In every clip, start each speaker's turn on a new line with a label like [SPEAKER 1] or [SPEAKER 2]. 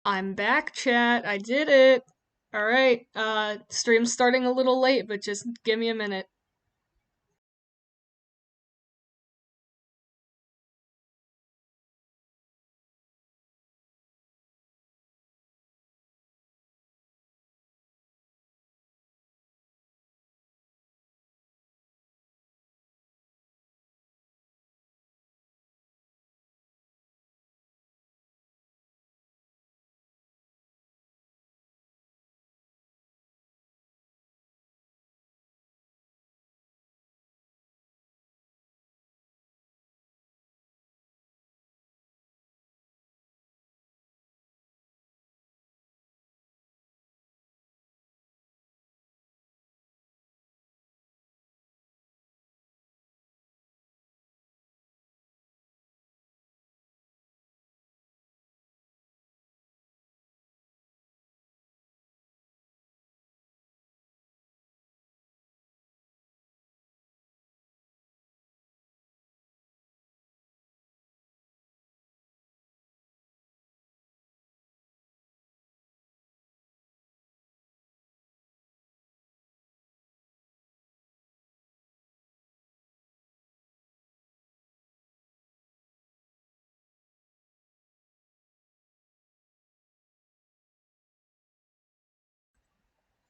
[SPEAKER 1] I'm back, chat. I did it. All right. Stream's starting a little late, but just give me a minute.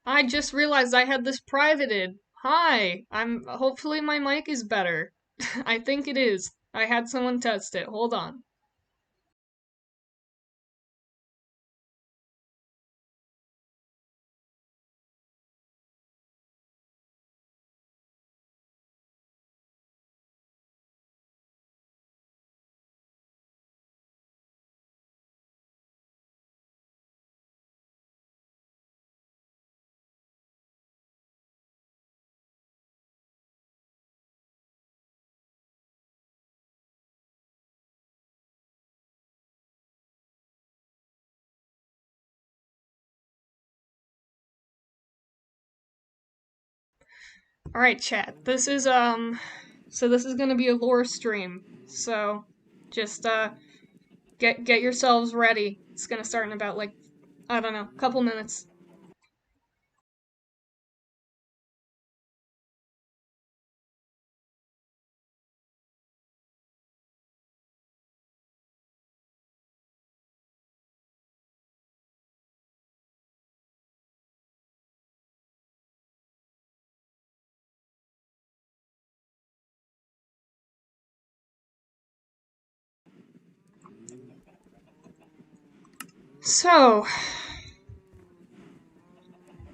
[SPEAKER 1] I just realized I had this privated. Hi. Hopefully my mic is better. I think it is. I had someone test it. Hold on. All right, chat. This is gonna be a lore stream. So, just get yourselves ready. It's gonna start in about like I don't know, couple minutes. So,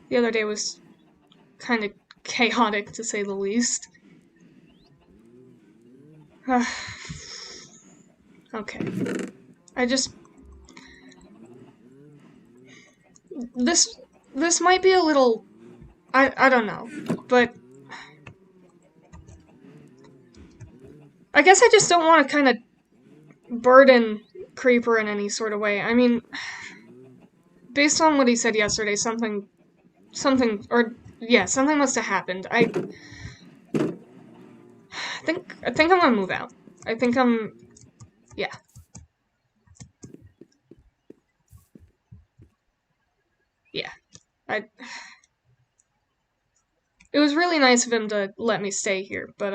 [SPEAKER 1] the other day was kind of chaotic to say the least. Okay. I just this this might be a little I don't know, but I guess I just don't want to kind of burden Creeper in any sort of way. I mean, based on what he said yesterday, something must have happened. I think I'm gonna move out. I think I'm yeah. Yeah. I It was really nice of him to let me stay here, but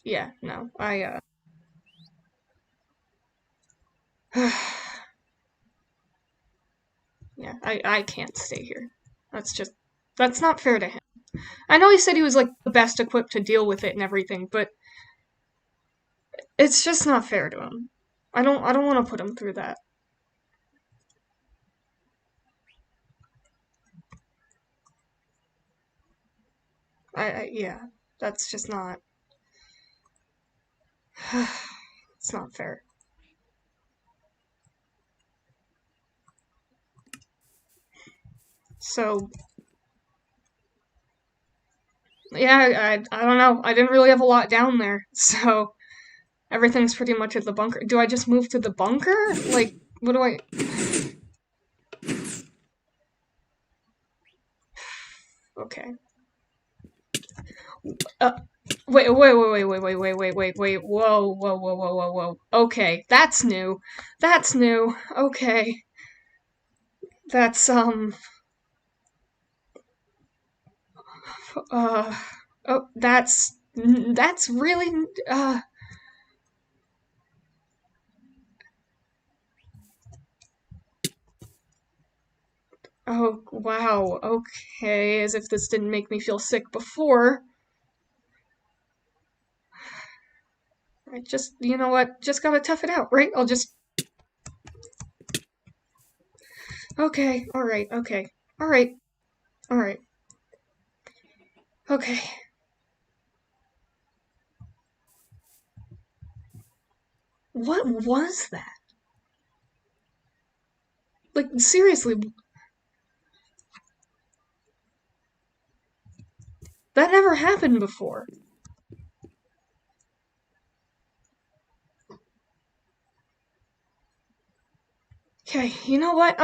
[SPEAKER 1] yeah, no. Yeah, I can't stay here. That's not fair to him. I know he said he was like the best equipped to deal with it and everything, but it's just not fair to him. I don't want to put him through that. Yeah, that's just not it's not fair. So, yeah, I don't know. I didn't really have a lot down there. So, everything's pretty much at the bunker. Do I just move to the bunker? Like, what do I Okay. Wait. Whoa. Okay, that's new. That's new. Okay. That's, uh, oh, that's really, oh, wow, okay, as if this didn't make me feel sick before. I just, you know what, just gotta tough it out, right? I'll just, okay, alright, okay, alright, alright, okay. What was that? Like, seriously, that never happened before. Okay, you know what,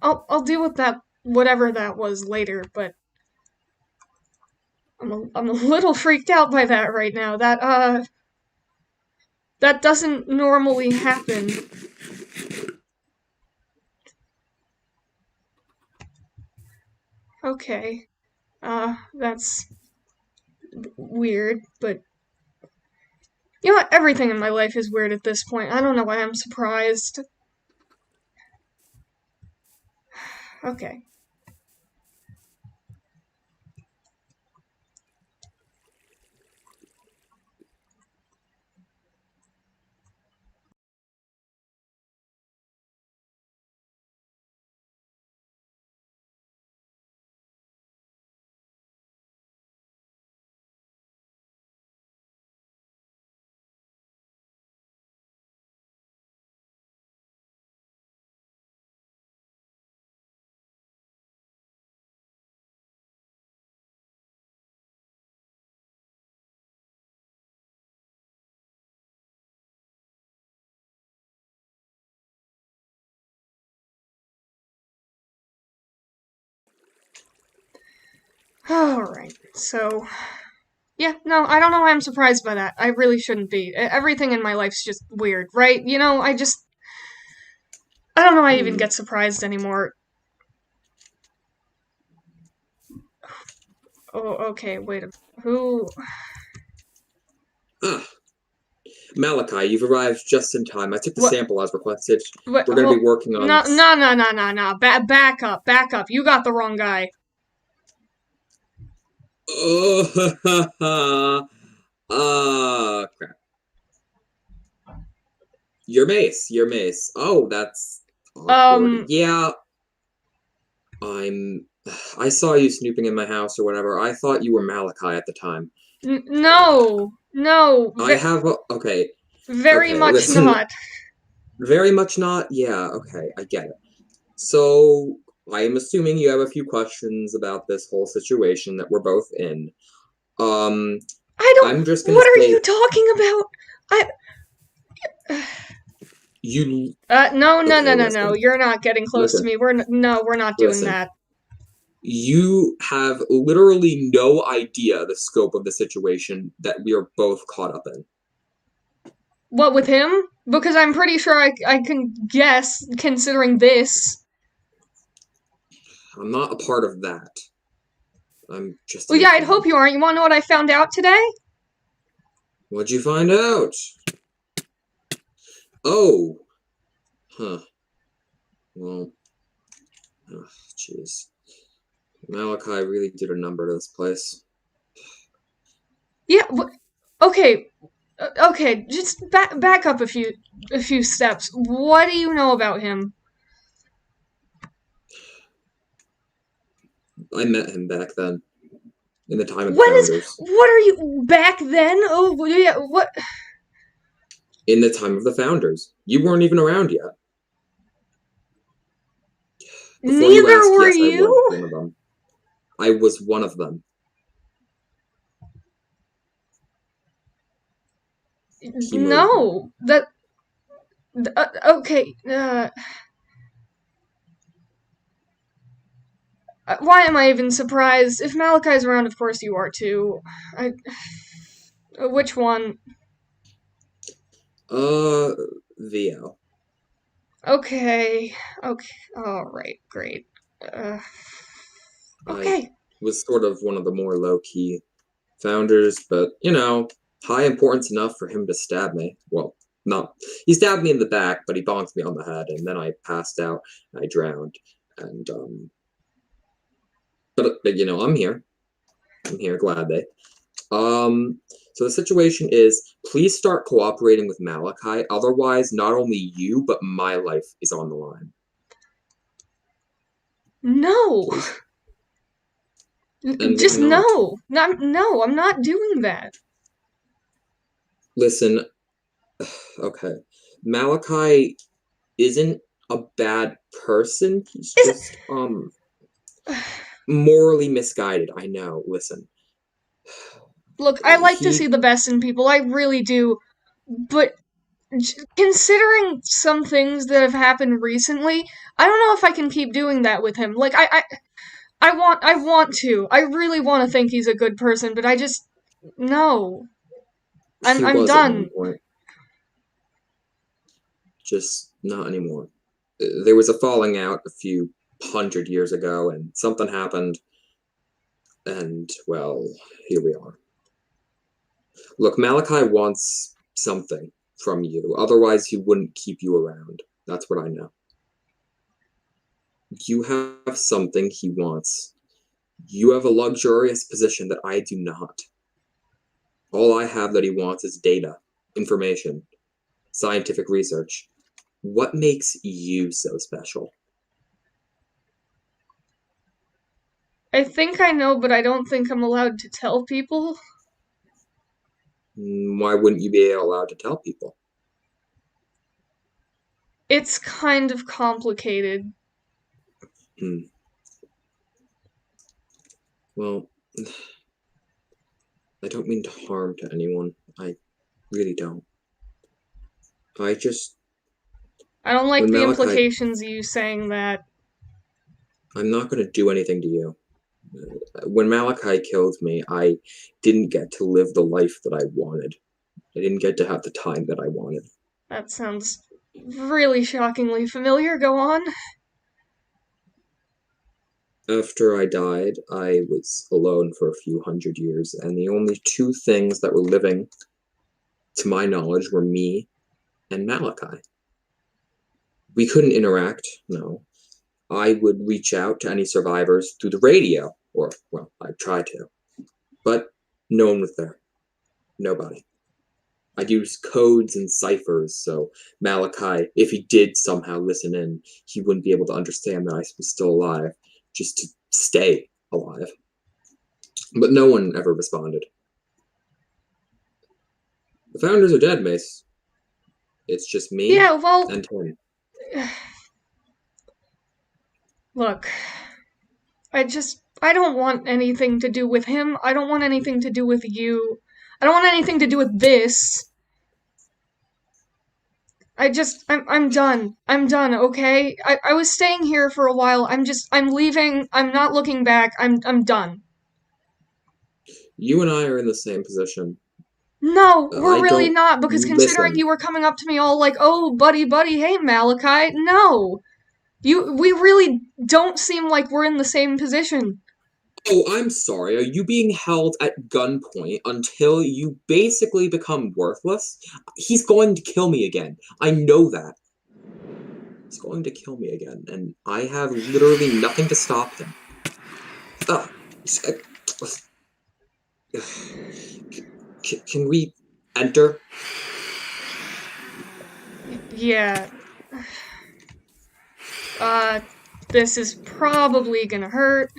[SPEAKER 1] I'll deal with that, whatever that was later, but I'm a little freaked out by that right now. That doesn't normally happen. Okay. That's weird, but you know what? Everything in my life is weird at this point. I don't know why I'm surprised. Okay. Alright, so. Yeah, no, I don't know why I'm surprised by that. I really shouldn't be. Everything in my life's just weird, right? You know, I don't know why I even get surprised anymore. Oh, okay, wait a. Who.
[SPEAKER 2] Ah, Malachi, you've arrived just in time. I took the
[SPEAKER 1] What?
[SPEAKER 2] sample as requested.
[SPEAKER 1] What?
[SPEAKER 2] We're going to be working on.
[SPEAKER 1] No. Back up. You got the wrong guy.
[SPEAKER 2] Oh, crap. Your mace. Oh, that's awkward.
[SPEAKER 1] Um,
[SPEAKER 2] Yeah, I'm. I saw you snooping in my house or whatever. I thought you were Malachi at the time.
[SPEAKER 1] no,
[SPEAKER 2] I have. Okay,
[SPEAKER 1] very
[SPEAKER 2] okay,
[SPEAKER 1] much
[SPEAKER 2] listen.
[SPEAKER 1] not.
[SPEAKER 2] Very much not. Yeah, okay, I get it. So, I am assuming you have a few questions about this whole situation that we're both in. Um,
[SPEAKER 1] I don't.
[SPEAKER 2] I'm just gonna
[SPEAKER 1] What are you
[SPEAKER 2] say
[SPEAKER 1] talking about? I.
[SPEAKER 2] you.
[SPEAKER 1] No.
[SPEAKER 2] Okay,
[SPEAKER 1] No.
[SPEAKER 2] listen,
[SPEAKER 1] You're not getting close to
[SPEAKER 2] listen,
[SPEAKER 1] me. No, we're not doing
[SPEAKER 2] listen.
[SPEAKER 1] that.
[SPEAKER 2] You have literally no idea the scope of the situation that we are both caught up in.
[SPEAKER 1] What with him? Because I'm pretty sure I can guess, considering this.
[SPEAKER 2] I'm not a part of that. I'm just
[SPEAKER 1] Well,
[SPEAKER 2] an
[SPEAKER 1] yeah, I'd hope
[SPEAKER 2] informant.
[SPEAKER 1] you aren't. You want to know what I found out today?
[SPEAKER 2] What'd you find out? Oh, huh. Well, jeez. Malachi really did a number to this place.
[SPEAKER 1] Yeah. Okay. Okay. Just back up a few steps. What do you know about him?
[SPEAKER 2] I met him back then, in the time of the
[SPEAKER 1] When is
[SPEAKER 2] Founders.
[SPEAKER 1] what are you back then? Oh yeah. What?
[SPEAKER 2] In the time of the Founders. You weren't even around yet. Before you
[SPEAKER 1] Neither
[SPEAKER 2] ask,
[SPEAKER 1] were
[SPEAKER 2] yes, I was
[SPEAKER 1] you.
[SPEAKER 2] one of them. I was one of them. He murdered me.
[SPEAKER 1] No. That. Okay. Why am I even surprised? If Malachi's around, of course you are too. I. Which one?
[SPEAKER 2] Uh, VO.
[SPEAKER 1] Okay. Okay. Alright, great. Uh,
[SPEAKER 2] I
[SPEAKER 1] okay.
[SPEAKER 2] was sort of one of the more low-key founders, but, you know, high importance enough for him to stab me. Well, not. He stabbed me in the back, but he bonked me on the head, and then I passed out, and I drowned. And, but you know, I'm here. I'm here, gladly. Um, so the situation is, please start cooperating with Malachi, otherwise not only you, but my life is on the line.
[SPEAKER 1] No!
[SPEAKER 2] Please. And why
[SPEAKER 1] Just
[SPEAKER 2] not?
[SPEAKER 1] no! No, I'm not doing that.
[SPEAKER 2] Listen, okay. Malachi isn't a bad person. He's
[SPEAKER 1] Is
[SPEAKER 2] just morally misguided. I know. Listen.
[SPEAKER 1] Look, I like to see
[SPEAKER 2] He
[SPEAKER 1] the best in people, I really do, but considering some things that have happened recently, I don't know if I can keep doing that with him. Like I want to. I really want to think he's a good person, but I just no.
[SPEAKER 2] he
[SPEAKER 1] I'm
[SPEAKER 2] was at one
[SPEAKER 1] done.
[SPEAKER 2] point, just not anymore. There was a falling out a few hundred years ago, and something happened, and well, here we are. Look, Malachi wants something from you. Otherwise, he wouldn't keep you around. That's what I know. You have something he wants. You have a luxurious position that I do not. All I have that he wants is data, information, scientific research. What makes you so special?
[SPEAKER 1] I think I know, but I don't think I'm allowed to tell people.
[SPEAKER 2] Why wouldn't you be allowed to tell people?
[SPEAKER 1] It's kind of complicated.
[SPEAKER 2] Hmm. Well, I don't mean to harm to anyone. I really don't. I just,
[SPEAKER 1] I don't like
[SPEAKER 2] when
[SPEAKER 1] the
[SPEAKER 2] Malachi,
[SPEAKER 1] implications of you saying that.
[SPEAKER 2] I'm not going to do anything to you. When Malachi killed me, I didn't get to live the life that I wanted. I didn't get to have the time that I wanted.
[SPEAKER 1] That sounds really shockingly familiar. Go on.
[SPEAKER 2] After I died, I was alone for a few hundred years, and the only two things that were living, to my knowledge, were me and Malachi. We couldn't interact, no. I would reach out to any survivors through the radio, or, well, I'd try to. But no one was there. Nobody. I'd use codes and ciphers, so Malachi, if he did somehow listen in, he wouldn't be able to understand that I was still alive, just to stay alive. But no one ever responded. The founders are dead, Mace. It's just me
[SPEAKER 1] Yeah, well,
[SPEAKER 2] and him.
[SPEAKER 1] look, I don't want anything to do with him. I don't want anything to do with you. I don't want anything to do with this. I'm done. I'm done, okay? I was staying here for a while. I'm leaving. I'm not looking back. I'm done.
[SPEAKER 2] You and I are in the same position.
[SPEAKER 1] No, we're
[SPEAKER 2] I
[SPEAKER 1] really
[SPEAKER 2] don't
[SPEAKER 1] not, because considering
[SPEAKER 2] listen.
[SPEAKER 1] you were coming up to me all like, oh, buddy, hey, Malachi, no. We really don't seem like we're in the same position.
[SPEAKER 2] Oh, I'm sorry. Are you being held at gunpoint until you basically become worthless? He's going to kill me again. I know that. He's going to kill me again, and I have literally nothing to stop him. Ugh. Can we enter?
[SPEAKER 1] Yeah, uh, this is probably gonna hurt.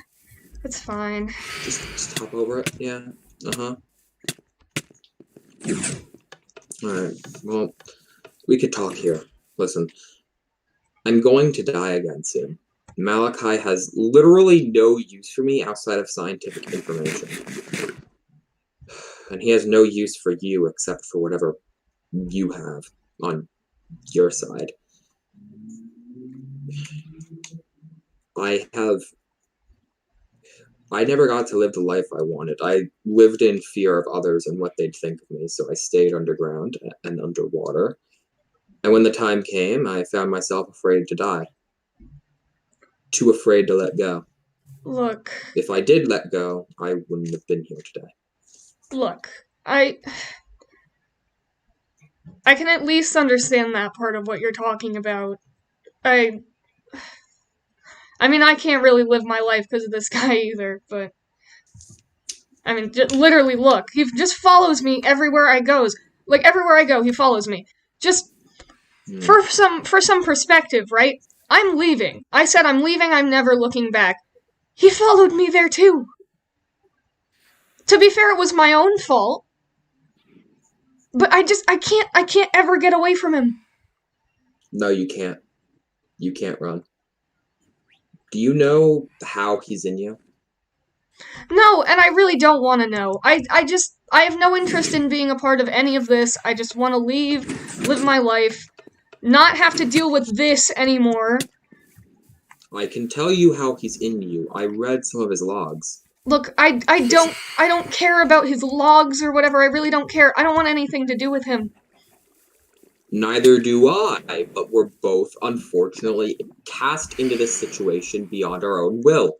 [SPEAKER 1] It's fine.
[SPEAKER 2] Just hop over it. Yeah. Uh-huh. Alright. Well, we could talk here. Listen, I'm going to die again soon. Malachi has literally no use for me outside of scientific information. And he has no use for you except for whatever you have on your side. I have I never got to live the life I wanted. I lived in fear of others and what they'd think of me, so I stayed underground and underwater. And when the time came, I found myself afraid to die, too afraid to let go.
[SPEAKER 1] Look,
[SPEAKER 2] If I did let go, I wouldn't have been here today.
[SPEAKER 1] look. I can at least understand that part of what you're talking about. I I mean, I can't really live my life because of this guy either, but I mean, literally look. He just follows me everywhere I goes. Like everywhere I go, he follows me. Just
[SPEAKER 2] Hmm.
[SPEAKER 1] for some perspective, right? I'm leaving. I said I'm leaving. I'm never looking back. He followed me there too. To be fair, it was my own fault, but I can't ever get away from him.
[SPEAKER 2] No, you can't. You can't run. Do you know how he's in you?
[SPEAKER 1] No, and I really don't want to know. I have no interest in being a part of any of this. I just want to leave, live my life, not have to deal with this anymore.
[SPEAKER 2] I can tell you how he's in you. I read some of his logs.
[SPEAKER 1] Look, I don't care about his logs or whatever. I really don't care. I don't want anything to do with him.
[SPEAKER 2] Neither do I, but we're both, unfortunately, cast into this situation beyond our own will.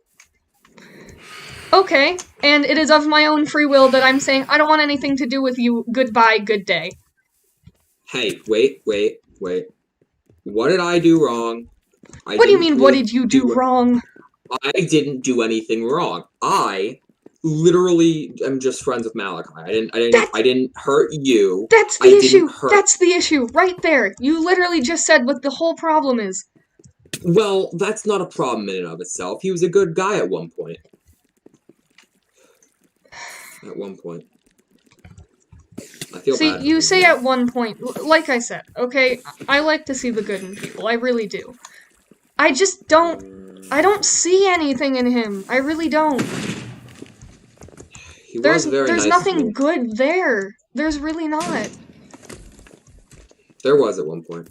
[SPEAKER 1] Okay, and it is of my own free will that I'm saying I don't want anything to do with you. Goodbye, good day.
[SPEAKER 2] Hey, wait. What did I do wrong? I
[SPEAKER 1] What do you
[SPEAKER 2] didn't
[SPEAKER 1] mean, what
[SPEAKER 2] really
[SPEAKER 1] did you do
[SPEAKER 2] do
[SPEAKER 1] wrong?
[SPEAKER 2] I didn't do anything wrong. I literally am just friends with Malachi.
[SPEAKER 1] That
[SPEAKER 2] I didn't hurt you.
[SPEAKER 1] that's
[SPEAKER 2] I
[SPEAKER 1] the
[SPEAKER 2] didn't
[SPEAKER 1] issue.
[SPEAKER 2] hurt.
[SPEAKER 1] That's the issue right there. You literally just said what the whole problem is.
[SPEAKER 2] Well, that's not a problem in and of itself. He was a good guy at one point. At one point. I feel
[SPEAKER 1] See,
[SPEAKER 2] bad for
[SPEAKER 1] you
[SPEAKER 2] him,
[SPEAKER 1] say
[SPEAKER 2] yeah.
[SPEAKER 1] at one point, like I said, okay, I like to see the good in people. I really do. I just don't. I don't see anything in him. I really don't.
[SPEAKER 2] He
[SPEAKER 1] There's
[SPEAKER 2] was very
[SPEAKER 1] there's
[SPEAKER 2] nice to
[SPEAKER 1] nothing
[SPEAKER 2] me.
[SPEAKER 1] good there. There's really not.
[SPEAKER 2] There was at one point.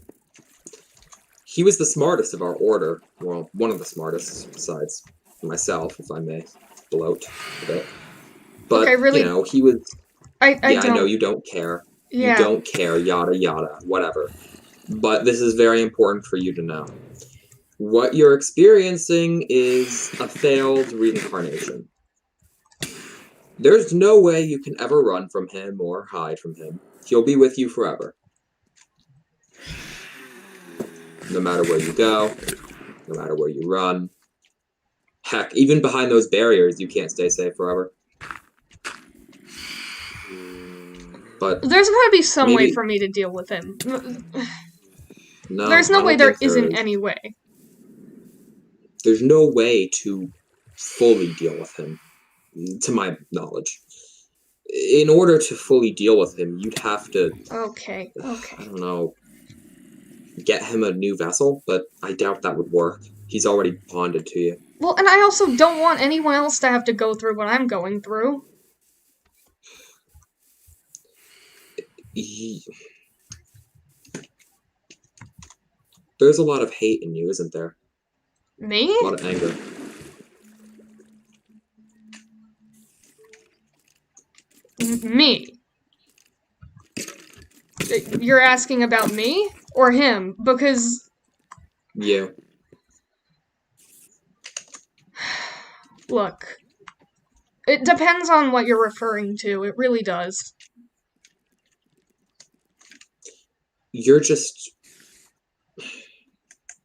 [SPEAKER 2] He was the smartest of our order. Well, one of the smartest, besides myself, if I may bloat a bit.
[SPEAKER 1] Okay,
[SPEAKER 2] But,
[SPEAKER 1] really,
[SPEAKER 2] he was.
[SPEAKER 1] I
[SPEAKER 2] Yeah, I know
[SPEAKER 1] don't.
[SPEAKER 2] you don't care. You
[SPEAKER 1] Yeah.
[SPEAKER 2] don't care, yada yada, whatever. But this is very important for you to know. What you're experiencing is a failed reincarnation. There's no way you can ever run from him or hide from him. He'll be with you forever. No matter where you go, no matter where you run. Heck, even behind those barriers, you can't stay safe forever. But
[SPEAKER 1] There's gotta be some way
[SPEAKER 2] maybe.
[SPEAKER 1] for me to deal with him.
[SPEAKER 2] No,
[SPEAKER 1] There's no
[SPEAKER 2] I
[SPEAKER 1] way
[SPEAKER 2] don't
[SPEAKER 1] there
[SPEAKER 2] think there
[SPEAKER 1] isn't
[SPEAKER 2] is.
[SPEAKER 1] any way.
[SPEAKER 2] There's no way to fully deal with him, to my knowledge. In order to fully deal with him, you'd have to,
[SPEAKER 1] Okay,
[SPEAKER 2] I
[SPEAKER 1] okay.
[SPEAKER 2] don't know, get him a new vessel, but I doubt that would work. He's already bonded to you.
[SPEAKER 1] Well, and I also don't want anyone else to have to go through what I'm going through.
[SPEAKER 2] He, there's a lot of hate in you, isn't there?
[SPEAKER 1] Me?
[SPEAKER 2] A lot of anger.
[SPEAKER 1] Me. You're asking about me or him? Because
[SPEAKER 2] You.
[SPEAKER 1] look, it depends on what you're referring to. It really does.
[SPEAKER 2] You're just.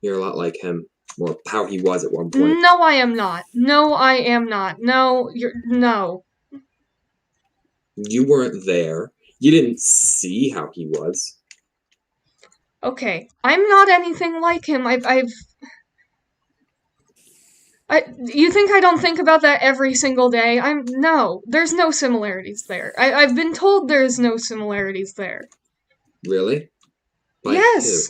[SPEAKER 2] You're a lot like him. Or how he was at one point.
[SPEAKER 1] No, I am not. No, I am not. No, you're no.
[SPEAKER 2] You weren't there. You didn't see how he was.
[SPEAKER 1] Okay, I'm not anything like him. You think I don't think about that every single day? No, there's no similarities there. I've been told there's no similarities there.
[SPEAKER 2] Really? By who?
[SPEAKER 1] Yes.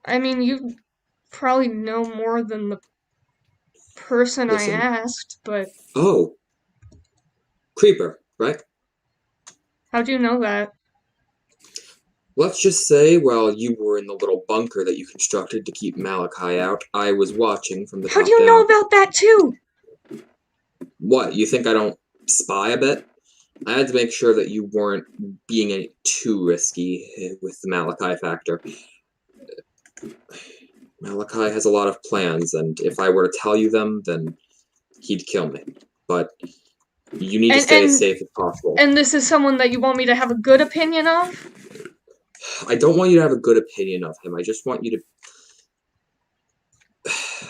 [SPEAKER 1] I mean, you probably know more than the person I
[SPEAKER 2] Listen.
[SPEAKER 1] asked, but
[SPEAKER 2] Oh, Creeper, right?
[SPEAKER 1] how'd you know that?
[SPEAKER 2] Let's just say while you were in the little bunker that you constructed to keep Malachi out, I was watching from the
[SPEAKER 1] How do
[SPEAKER 2] top
[SPEAKER 1] you know
[SPEAKER 2] down.
[SPEAKER 1] about that too?
[SPEAKER 2] What, you think I don't spy a bit? I had to make sure that you weren't being any too risky with the Malachi factor. Malachi has a lot of plans, and if I were to tell you them, then he'd kill me. But you need to
[SPEAKER 1] And
[SPEAKER 2] stay as
[SPEAKER 1] and
[SPEAKER 2] safe as possible.
[SPEAKER 1] and this is someone that you want me to have a good opinion of?
[SPEAKER 2] I don't want you to have a good opinion of him. I just want you to.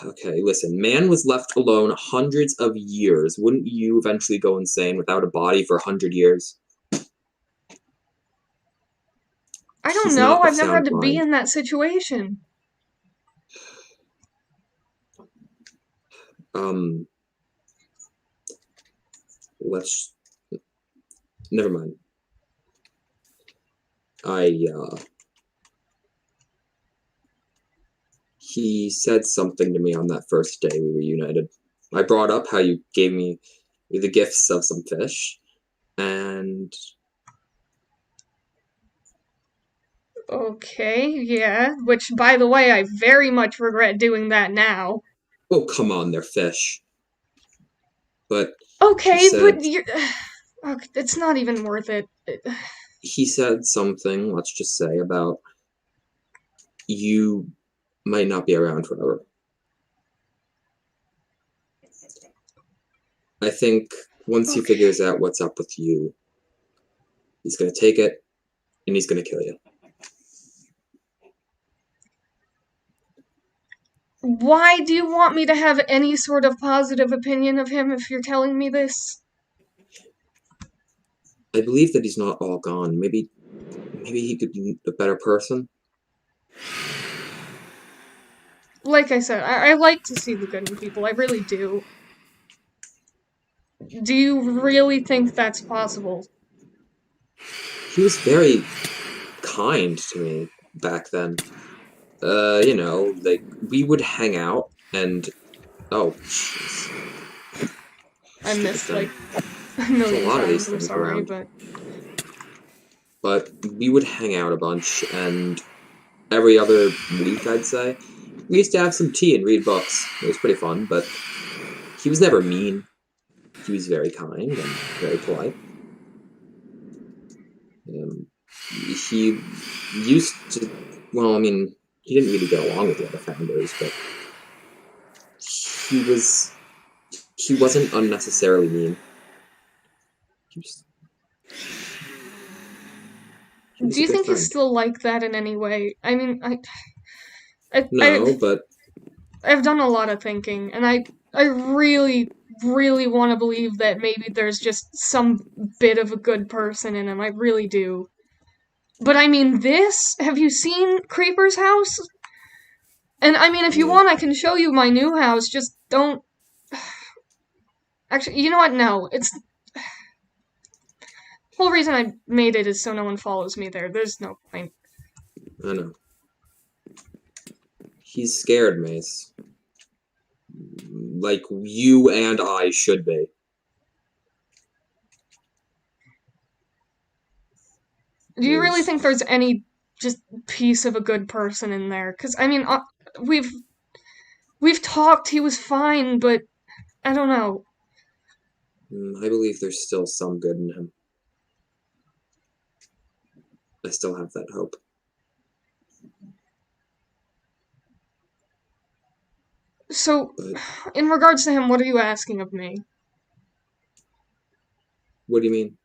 [SPEAKER 2] Okay, listen. Man was left alone hundreds of years. Wouldn't you eventually go insane without a body for 100 years?
[SPEAKER 1] I don't
[SPEAKER 2] He's
[SPEAKER 1] know.
[SPEAKER 2] not of
[SPEAKER 1] I've never had
[SPEAKER 2] sound
[SPEAKER 1] to be
[SPEAKER 2] mind.
[SPEAKER 1] in that situation.
[SPEAKER 2] Um, let's. Never mind. I, He said something to me on that first day we reunited. I brought up how you gave me the gifts of some fish, and
[SPEAKER 1] Okay, yeah. Which, by the way, I very much regret doing that now.
[SPEAKER 2] oh, come on, they're fish. But he
[SPEAKER 1] Okay,
[SPEAKER 2] said
[SPEAKER 1] but you're. Okay, it's not even worth it.
[SPEAKER 2] he said something, let's just say, about you might not be around forever. I think once he
[SPEAKER 1] Okay.
[SPEAKER 2] figures out what's up with you, he's gonna take it and he's gonna kill you.
[SPEAKER 1] Why do you want me to have any sort of positive opinion of him if you're telling me this?
[SPEAKER 2] I believe that he's not all gone. Maybe he could be a better person.
[SPEAKER 1] Like I said, I like to see the good in people. I really do. Do you really think that's possible?
[SPEAKER 2] He was very kind to me back then. Like we would hang out and oh jeez.
[SPEAKER 1] I
[SPEAKER 2] Stupid
[SPEAKER 1] missed
[SPEAKER 2] thing.
[SPEAKER 1] like a
[SPEAKER 2] There's a
[SPEAKER 1] million
[SPEAKER 2] lot of
[SPEAKER 1] sounds.
[SPEAKER 2] these
[SPEAKER 1] I'm
[SPEAKER 2] things
[SPEAKER 1] sorry,
[SPEAKER 2] around.
[SPEAKER 1] but
[SPEAKER 2] But we would hang out a bunch and every other week I'd say. We used to have some tea and read books. It was pretty fun, but he was never mean. He was very kind and very polite. Um, he used to, well, I mean, he didn't really get along with the other founders, but he was he wasn't unnecessarily mean. He was, he
[SPEAKER 1] do
[SPEAKER 2] was a
[SPEAKER 1] you
[SPEAKER 2] good
[SPEAKER 1] think he's
[SPEAKER 2] friend.
[SPEAKER 1] still like that in any way? I mean, I, I
[SPEAKER 2] No, but
[SPEAKER 1] I've done a lot of thinking, and I really, really want to believe that maybe there's just some bit of a good person in him. I really do. But I mean, this? Have you seen Creeper's house? And I mean, if you
[SPEAKER 2] yeah,
[SPEAKER 1] want, I can show you my new house. Just don't. Actually, you know what? No, it's whole reason I made it is so no one follows me there. There's no point.
[SPEAKER 2] I know. He's scared, Mace. Like you and I should be.
[SPEAKER 1] Do you really
[SPEAKER 2] There's
[SPEAKER 1] think there's any just piece of a good person in there? Because I mean, we've we've talked. He was fine, but I don't know.
[SPEAKER 2] I believe there's still some good in him. I still have that hope.
[SPEAKER 1] So,
[SPEAKER 2] But
[SPEAKER 1] in regards to him, what are you asking of me?
[SPEAKER 2] what do you mean?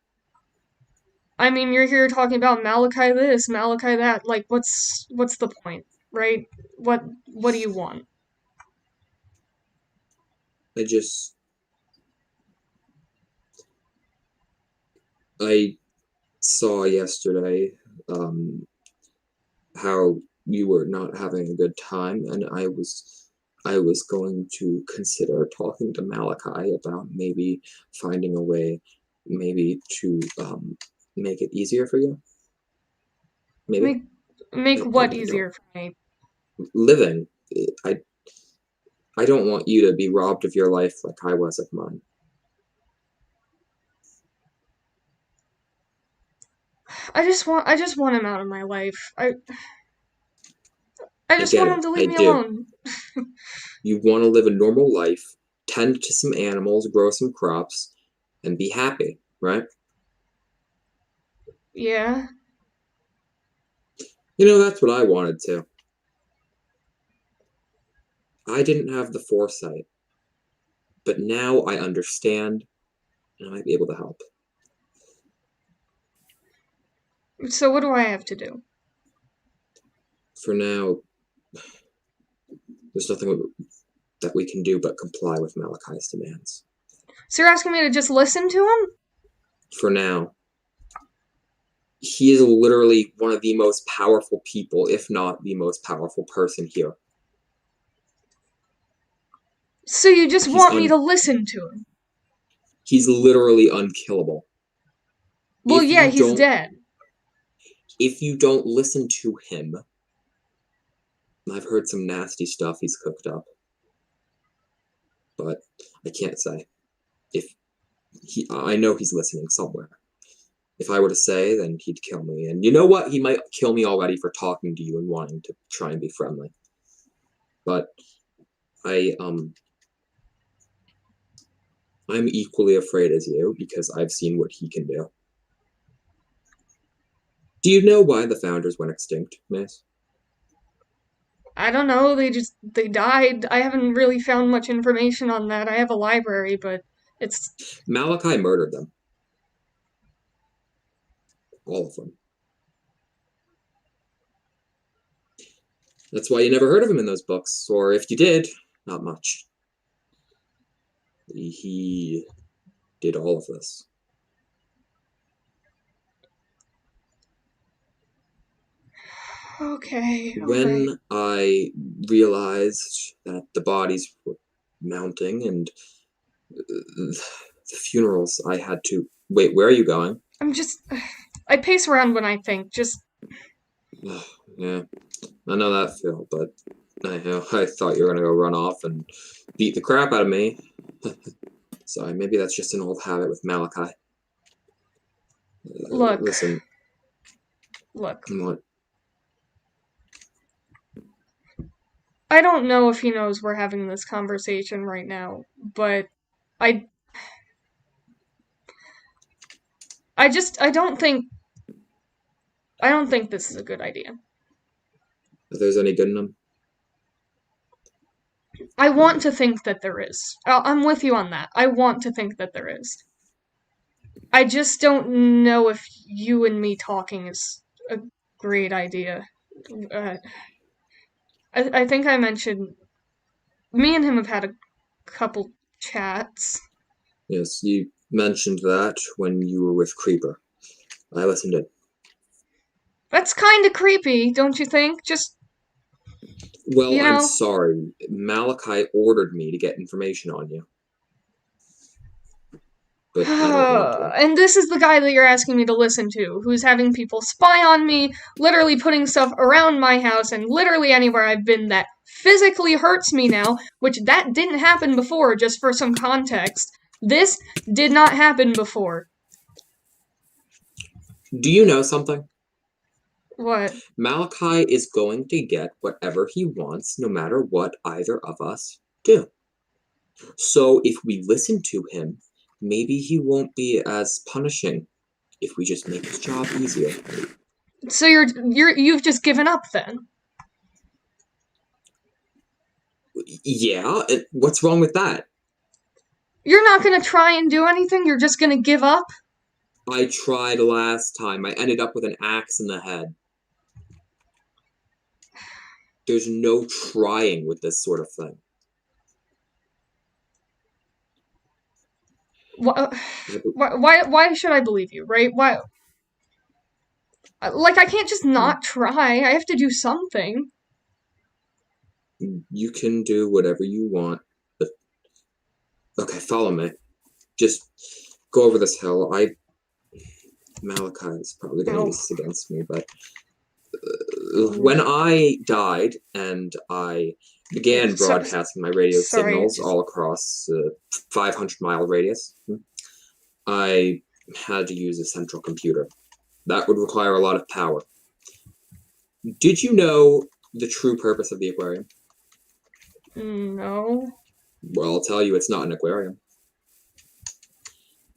[SPEAKER 1] I mean, you're here talking about Malachi this, Malachi that. Like, what's the point, right? What do you want?
[SPEAKER 2] I just I saw yesterday how you were not having a good time, and I was going to consider talking to Malachi about maybe finding a way, maybe to make it easier for you. Maybe,
[SPEAKER 1] Make make what
[SPEAKER 2] I don't
[SPEAKER 1] easier for me?
[SPEAKER 2] living. I I don't want you to be robbed of your life like I was of mine.
[SPEAKER 1] I just want him out of my life. I
[SPEAKER 2] I
[SPEAKER 1] just
[SPEAKER 2] get
[SPEAKER 1] want him
[SPEAKER 2] it.
[SPEAKER 1] to leave
[SPEAKER 2] I
[SPEAKER 1] me
[SPEAKER 2] do.
[SPEAKER 1] alone.
[SPEAKER 2] You want to live a normal life, tend to some animals, grow some crops, and be happy, right?
[SPEAKER 1] Yeah.
[SPEAKER 2] That's what I wanted to. I didn't have the foresight, but now I understand, and I might be able to help.
[SPEAKER 1] So what do I have to do?
[SPEAKER 2] For now, there's nothing that we can do but comply with Malachi's demands.
[SPEAKER 1] So you're asking me to just listen to him?
[SPEAKER 2] For now, he is literally one of the most powerful people, if not the most powerful person here.
[SPEAKER 1] So you just
[SPEAKER 2] He's
[SPEAKER 1] want me
[SPEAKER 2] un
[SPEAKER 1] to listen to him?
[SPEAKER 2] he's literally unkillable.
[SPEAKER 1] Well,
[SPEAKER 2] If
[SPEAKER 1] yeah,
[SPEAKER 2] you
[SPEAKER 1] he's
[SPEAKER 2] don't
[SPEAKER 1] dead.
[SPEAKER 2] if you don't listen to him, I've heard some nasty stuff he's cooked up, but I can't say. If I know he's listening somewhere. If I were to say, then he'd kill me. And you know what? He might kill me already for talking to you and wanting to try and be friendly. But I I'm equally afraid as you because I've seen what he can do. Do you know why the founders went extinct, Mace?
[SPEAKER 1] I don't know, they died. I haven't really found much information on that. I have a library, but it's
[SPEAKER 2] Malachi murdered them. All of them. That's why you never heard of him in those books, or if you did, not much. He did all of this.
[SPEAKER 1] okay, all right.
[SPEAKER 2] When I realized that the bodies were mounting and the funerals, I had to. Wait, where are you going?
[SPEAKER 1] I'm just I pace around when I think. Just
[SPEAKER 2] Yeah, I know that feel, but I thought you were gonna go run off and beat the crap out of me. Sorry, maybe that's just an old habit with Malachi.
[SPEAKER 1] look,
[SPEAKER 2] Listen,
[SPEAKER 1] look.
[SPEAKER 2] what?
[SPEAKER 1] I don't know if he knows we're having this conversation right now, but I I don't think this is a good idea.
[SPEAKER 2] If there's any good in him?
[SPEAKER 1] I want to think that there is. I'm with you on that. I want to think that there is. I just don't know if you and me talking is a great idea. Uh, I think I mentioned me and him have had a couple chats.
[SPEAKER 2] Yes, you mentioned that when you were with Creeper. I listened in.
[SPEAKER 1] That's kind of creepy, don't you think? Just,
[SPEAKER 2] Well,
[SPEAKER 1] you
[SPEAKER 2] I'm
[SPEAKER 1] know.
[SPEAKER 2] sorry. Malachi ordered me to get information on you, but I don't want to.
[SPEAKER 1] And this is the guy that you're asking me to listen to, who's having people spy on me, literally putting stuff around my house and literally anywhere I've been that physically hurts me now, which that didn't happen before, just for some context. This did not happen before.
[SPEAKER 2] Do you know something?
[SPEAKER 1] What?
[SPEAKER 2] Malachi is going to get whatever he wants, no matter what either of us do. So if we listen to him, maybe he won't be as punishing if we just make his job easier.
[SPEAKER 1] So you've just given up then?
[SPEAKER 2] Yeah, what's wrong with that?
[SPEAKER 1] You're not gonna try and do anything? You're just gonna give up?
[SPEAKER 2] I tried last time. I ended up with an axe in the head. There's no trying with this sort of thing.
[SPEAKER 1] Why should I believe you, right? Why? Like, I can't just not try. I have to do something.
[SPEAKER 2] You can do whatever you want, but okay, follow me. Just go over this hill. Malachi is probably going to
[SPEAKER 1] Ow.
[SPEAKER 2] use this against me, but when I died and I
[SPEAKER 1] Yeah,
[SPEAKER 2] began broadcasting my radio
[SPEAKER 1] sorry.
[SPEAKER 2] signals all across a 500-mile radius, I had to use a central computer. That would require a lot of power. Did you know the true purpose of the aquarium?
[SPEAKER 1] No.
[SPEAKER 2] Well, I'll tell you, it's not an aquarium.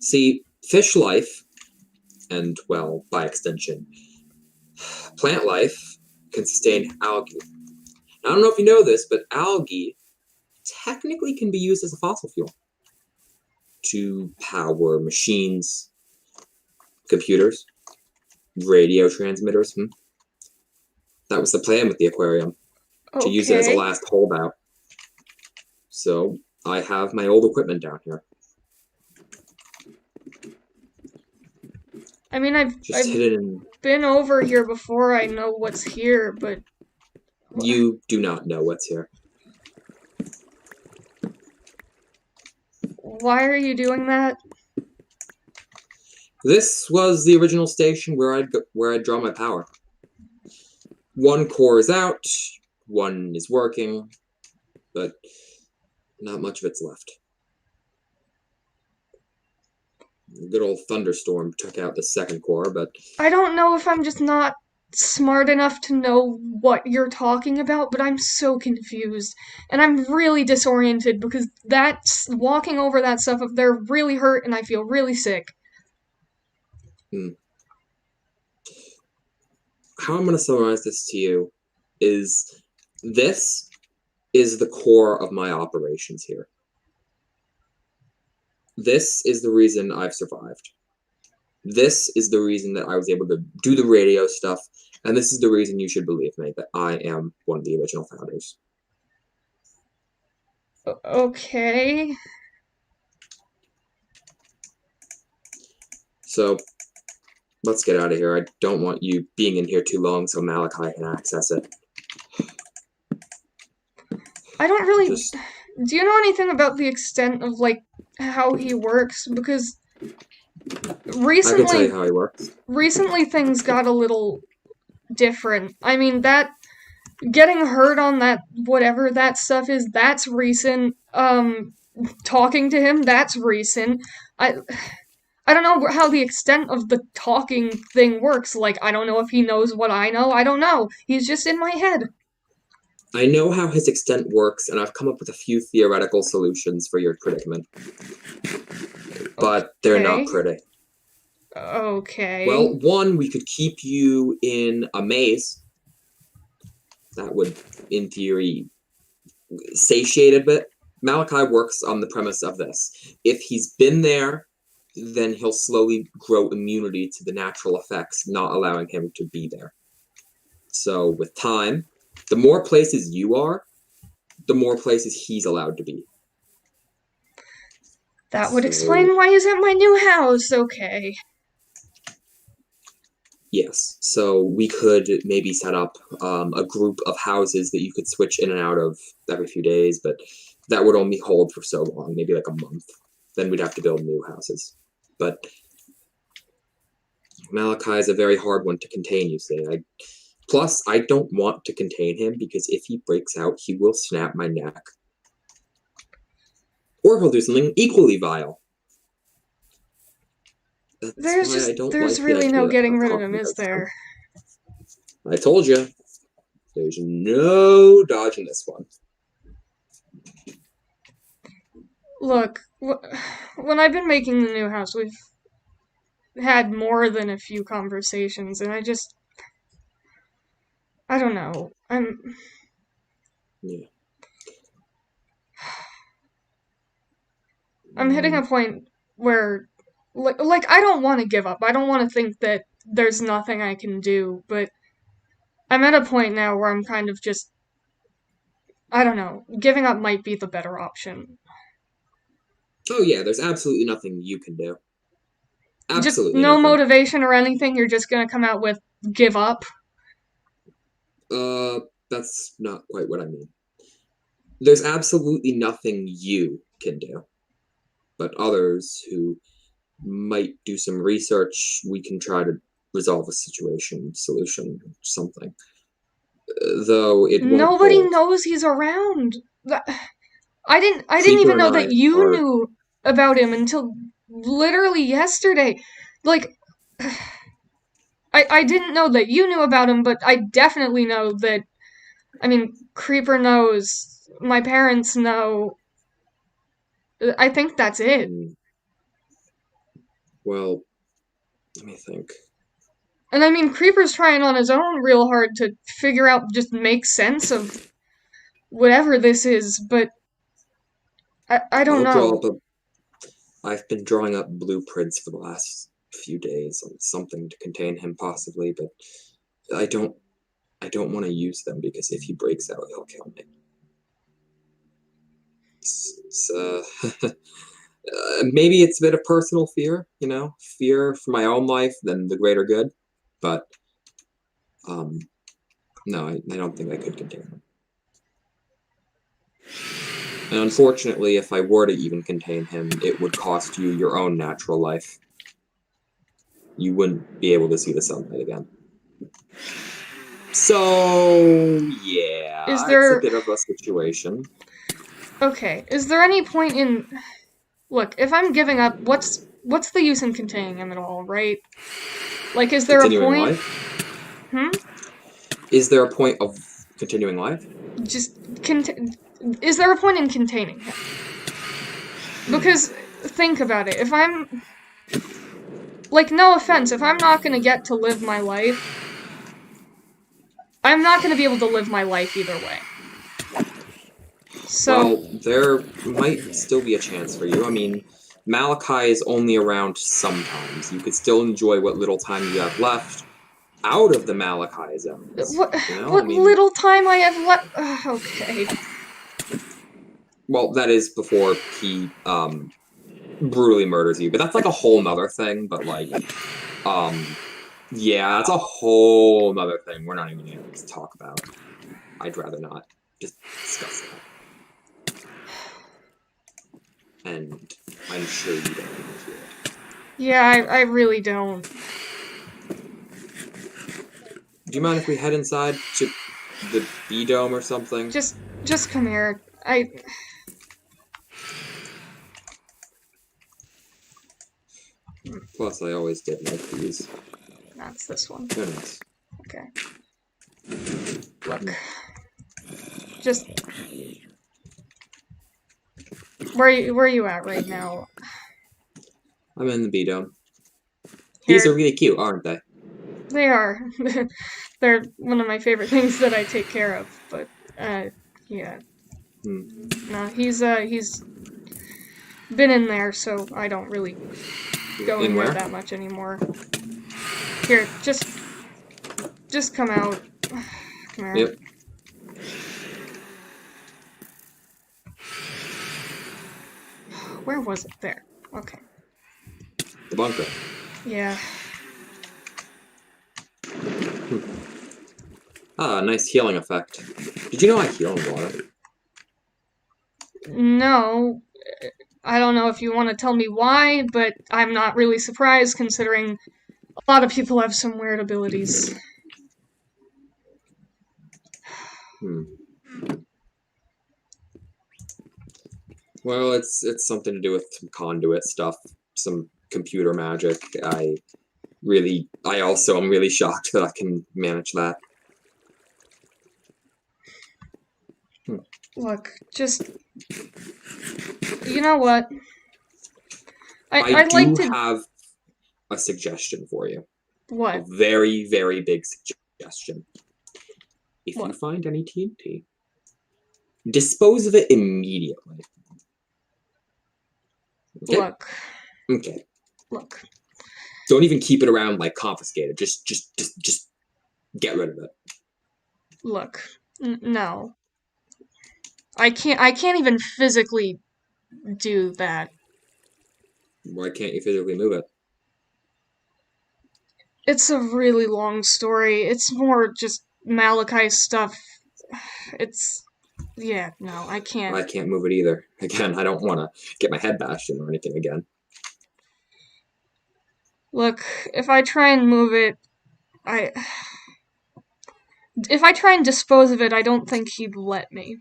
[SPEAKER 2] See, fish life, and, well, by extension, plant life, can sustain algae. Now, I don't know if you know this, but algae technically can be used as a fossil fuel to power machines, computers, radio transmitters. That was the plan with the aquarium, to use it as a
[SPEAKER 1] Okay.
[SPEAKER 2] last holdout. So, I have my old equipment down here.
[SPEAKER 1] I mean,
[SPEAKER 2] Just
[SPEAKER 1] I've
[SPEAKER 2] hidden in.
[SPEAKER 1] been over here before. I know what's here, but
[SPEAKER 2] You do not know what's here.
[SPEAKER 1] why are you doing that?
[SPEAKER 2] This was the original station where I'd draw my power. One core is out, one is working, but not much of it's left. A good old thunderstorm took out the second core, but
[SPEAKER 1] I don't know if I'm just not smart enough to know what you're talking about, but I'm so confused. And I'm really disoriented because that's walking over that stuff up there really hurt and I feel really sick.
[SPEAKER 2] hmm, how I'm going to summarize this to you is this is the core of my operations here. This is the reason I've survived. This is the reason that I was able to do the radio stuff, and this is the reason you should believe me that I am one of the original founders.
[SPEAKER 1] Okay.
[SPEAKER 2] So let's get out of here. I don't want you being in here too long so Malachi can access it.
[SPEAKER 1] I don't really.
[SPEAKER 2] Just,
[SPEAKER 1] Do you know anything about the extent of, like, how he works? Because
[SPEAKER 2] I can tell
[SPEAKER 1] recently,
[SPEAKER 2] you how he works.
[SPEAKER 1] recently things got a little different. I mean, that getting hurt on that whatever that stuff is, that's recent. Talking to him, that's recent. I I don't know how the extent of the talking thing works. Like, I don't know if he knows what I know. I don't know. He's just in my head.
[SPEAKER 2] I know how his extent works, and I've come up with a few theoretical solutions for your predicament, but they're not
[SPEAKER 1] Okay.
[SPEAKER 2] pretty.
[SPEAKER 1] Okay.
[SPEAKER 2] Well, one, we could keep you in a maze. That would, in theory, satiate a bit. Malachi works on the premise of this. If he's been there, then he'll slowly grow immunity to the natural effects, not allowing him to be there. So, with time, the more places you are, the more places he's allowed to be.
[SPEAKER 1] That would
[SPEAKER 2] So,
[SPEAKER 1] explain why he's at my new house. Okay.
[SPEAKER 2] yes. So, we could maybe set up a group of houses that you could switch in and out of every few days, but that would only hold for so long, maybe like a month. Then we'd have to build new houses. But Malachi is a very hard one to contain, you see. Plus, I don't want to contain him because if he breaks out, he will snap my neck. Or he'll do something equally vile. That's why I don't
[SPEAKER 1] There's
[SPEAKER 2] like the
[SPEAKER 1] really no
[SPEAKER 2] idea
[SPEAKER 1] getting
[SPEAKER 2] of
[SPEAKER 1] rid of him,
[SPEAKER 2] talking
[SPEAKER 1] is
[SPEAKER 2] about stuff.
[SPEAKER 1] there?
[SPEAKER 2] I told you, there's no dodging this one.
[SPEAKER 1] Look, when I've been making the new house, we've had more than a few conversations, and I don't know.
[SPEAKER 2] Yeah.
[SPEAKER 1] I'm hitting a point where, like I don't want to give up. I don't want to think that there's nothing I can do, but I'm at a point now where I'm kind of just, I don't know, giving up might be the better option.
[SPEAKER 2] Oh yeah, there's absolutely nothing you can do.
[SPEAKER 1] Just
[SPEAKER 2] Absolutely
[SPEAKER 1] no
[SPEAKER 2] nothing.
[SPEAKER 1] motivation or anything, you're just gonna come out with give up.
[SPEAKER 2] Uh, that's not quite what I mean. There's absolutely nothing you can do, but others who might do some research, we can try to resolve a solution, something. Though it won't
[SPEAKER 1] Nobody
[SPEAKER 2] hold.
[SPEAKER 1] knows he's around. I didn't
[SPEAKER 2] Creeper
[SPEAKER 1] even
[SPEAKER 2] and
[SPEAKER 1] know that
[SPEAKER 2] I
[SPEAKER 1] you
[SPEAKER 2] are.
[SPEAKER 1] knew about him until literally yesterday. Like I didn't know that you knew about him, but I definitely know that, I mean, Creeper knows, my parents know. I think that's it.
[SPEAKER 2] Hmm. Well, let me think.
[SPEAKER 1] And I mean, Creeper's trying on his own real hard to figure out, just make sense of whatever this is, but I don't
[SPEAKER 2] I'll draw
[SPEAKER 1] know.
[SPEAKER 2] up a. I've been drawing up blueprints for the last few days on something to contain him, possibly, but I don't. I don't want to use them because if he breaks out, he'll kill me. It's maybe it's a bit of personal fear, fear for my own life than the greater good, but um, no, I don't think I could contain him. And unfortunately, if I were to even contain him, it would cost you your own natural life. You wouldn't be able to see the sunlight again. So,
[SPEAKER 1] Is
[SPEAKER 2] yeah, it's a
[SPEAKER 1] there.
[SPEAKER 2] bit of a situation.
[SPEAKER 1] Okay, is there any point in. Look, if I'm giving up, what's the use in containing him at all, right? Like, is there a
[SPEAKER 2] Continuing
[SPEAKER 1] point?
[SPEAKER 2] life?
[SPEAKER 1] Hmm?
[SPEAKER 2] Is there a point of continuing life?
[SPEAKER 1] Just. Is there a point in containing him? Because, think about it. If I'm. Like, no offense, if I'm not gonna get to live my life, I'm not gonna be able to live my life either way. So,
[SPEAKER 2] Well, there might still be a chance for you. I mean, Malachi is only around sometimes. You could still enjoy what little time you have left out of the Malachi zones.
[SPEAKER 1] what,
[SPEAKER 2] I
[SPEAKER 1] what
[SPEAKER 2] mean,
[SPEAKER 1] little time I have left. Okay.
[SPEAKER 2] well, that is before he brutally murders you, but that's like a whole nother thing. But like, yeah, that's a whole nother thing. We're not even going to talk about. I'd rather not just discuss that. And I'm sure you don't want to hear it.
[SPEAKER 1] Yeah, I really don't.
[SPEAKER 2] Do you mind if we head inside to the B dome or something?
[SPEAKER 1] Just come here.
[SPEAKER 2] Plus, I always did like these.
[SPEAKER 1] That's this one.
[SPEAKER 2] They're nice.
[SPEAKER 1] Okay. Look. Just. Where are you at right now?
[SPEAKER 2] I'm in the B dome. These are
[SPEAKER 1] Here.
[SPEAKER 2] really cute, aren't they?
[SPEAKER 1] They are. They're one of my favorite things that I take care of, but, yeah.
[SPEAKER 2] Hmm.
[SPEAKER 1] No, he's been in there, so I don't really go
[SPEAKER 2] In
[SPEAKER 1] in there
[SPEAKER 2] where?
[SPEAKER 1] that much anymore. Here, just come out. Come here.
[SPEAKER 2] Yep.
[SPEAKER 1] Where was it? There. Okay.
[SPEAKER 2] The bunker.
[SPEAKER 1] Yeah.
[SPEAKER 2] Ah, nice healing effect. Did you know I heal in water?
[SPEAKER 1] No, I don't know if you want to tell me why, but I'm not really surprised considering a lot of people have some weird abilities.
[SPEAKER 2] Hmm. Well, it's something to do with some conduit stuff, some computer magic. I also am really shocked that I can manage that. Hmm.
[SPEAKER 1] Look, just you know what?
[SPEAKER 2] I
[SPEAKER 1] I'd like
[SPEAKER 2] do
[SPEAKER 1] to.
[SPEAKER 2] have a suggestion for you. A
[SPEAKER 1] What?
[SPEAKER 2] very, very big suggestion. If you
[SPEAKER 1] What?
[SPEAKER 2] find any TNT, dispose of it immediately. Okay?
[SPEAKER 1] Look.
[SPEAKER 2] Okay.
[SPEAKER 1] Look.
[SPEAKER 2] Don't even keep it around like confiscated. Just get rid of it.
[SPEAKER 1] Look. No. I can't even physically do that.
[SPEAKER 2] Why can't you physically move it?
[SPEAKER 1] It's a really long story. It's more just Malachi stuff. It's yeah, no, I can't.
[SPEAKER 2] I can't move it either. Again, I don't want to get my head bashed in or anything again.
[SPEAKER 1] Look, if I try and move it, I if I try and dispose of it, I don't think he'd let me.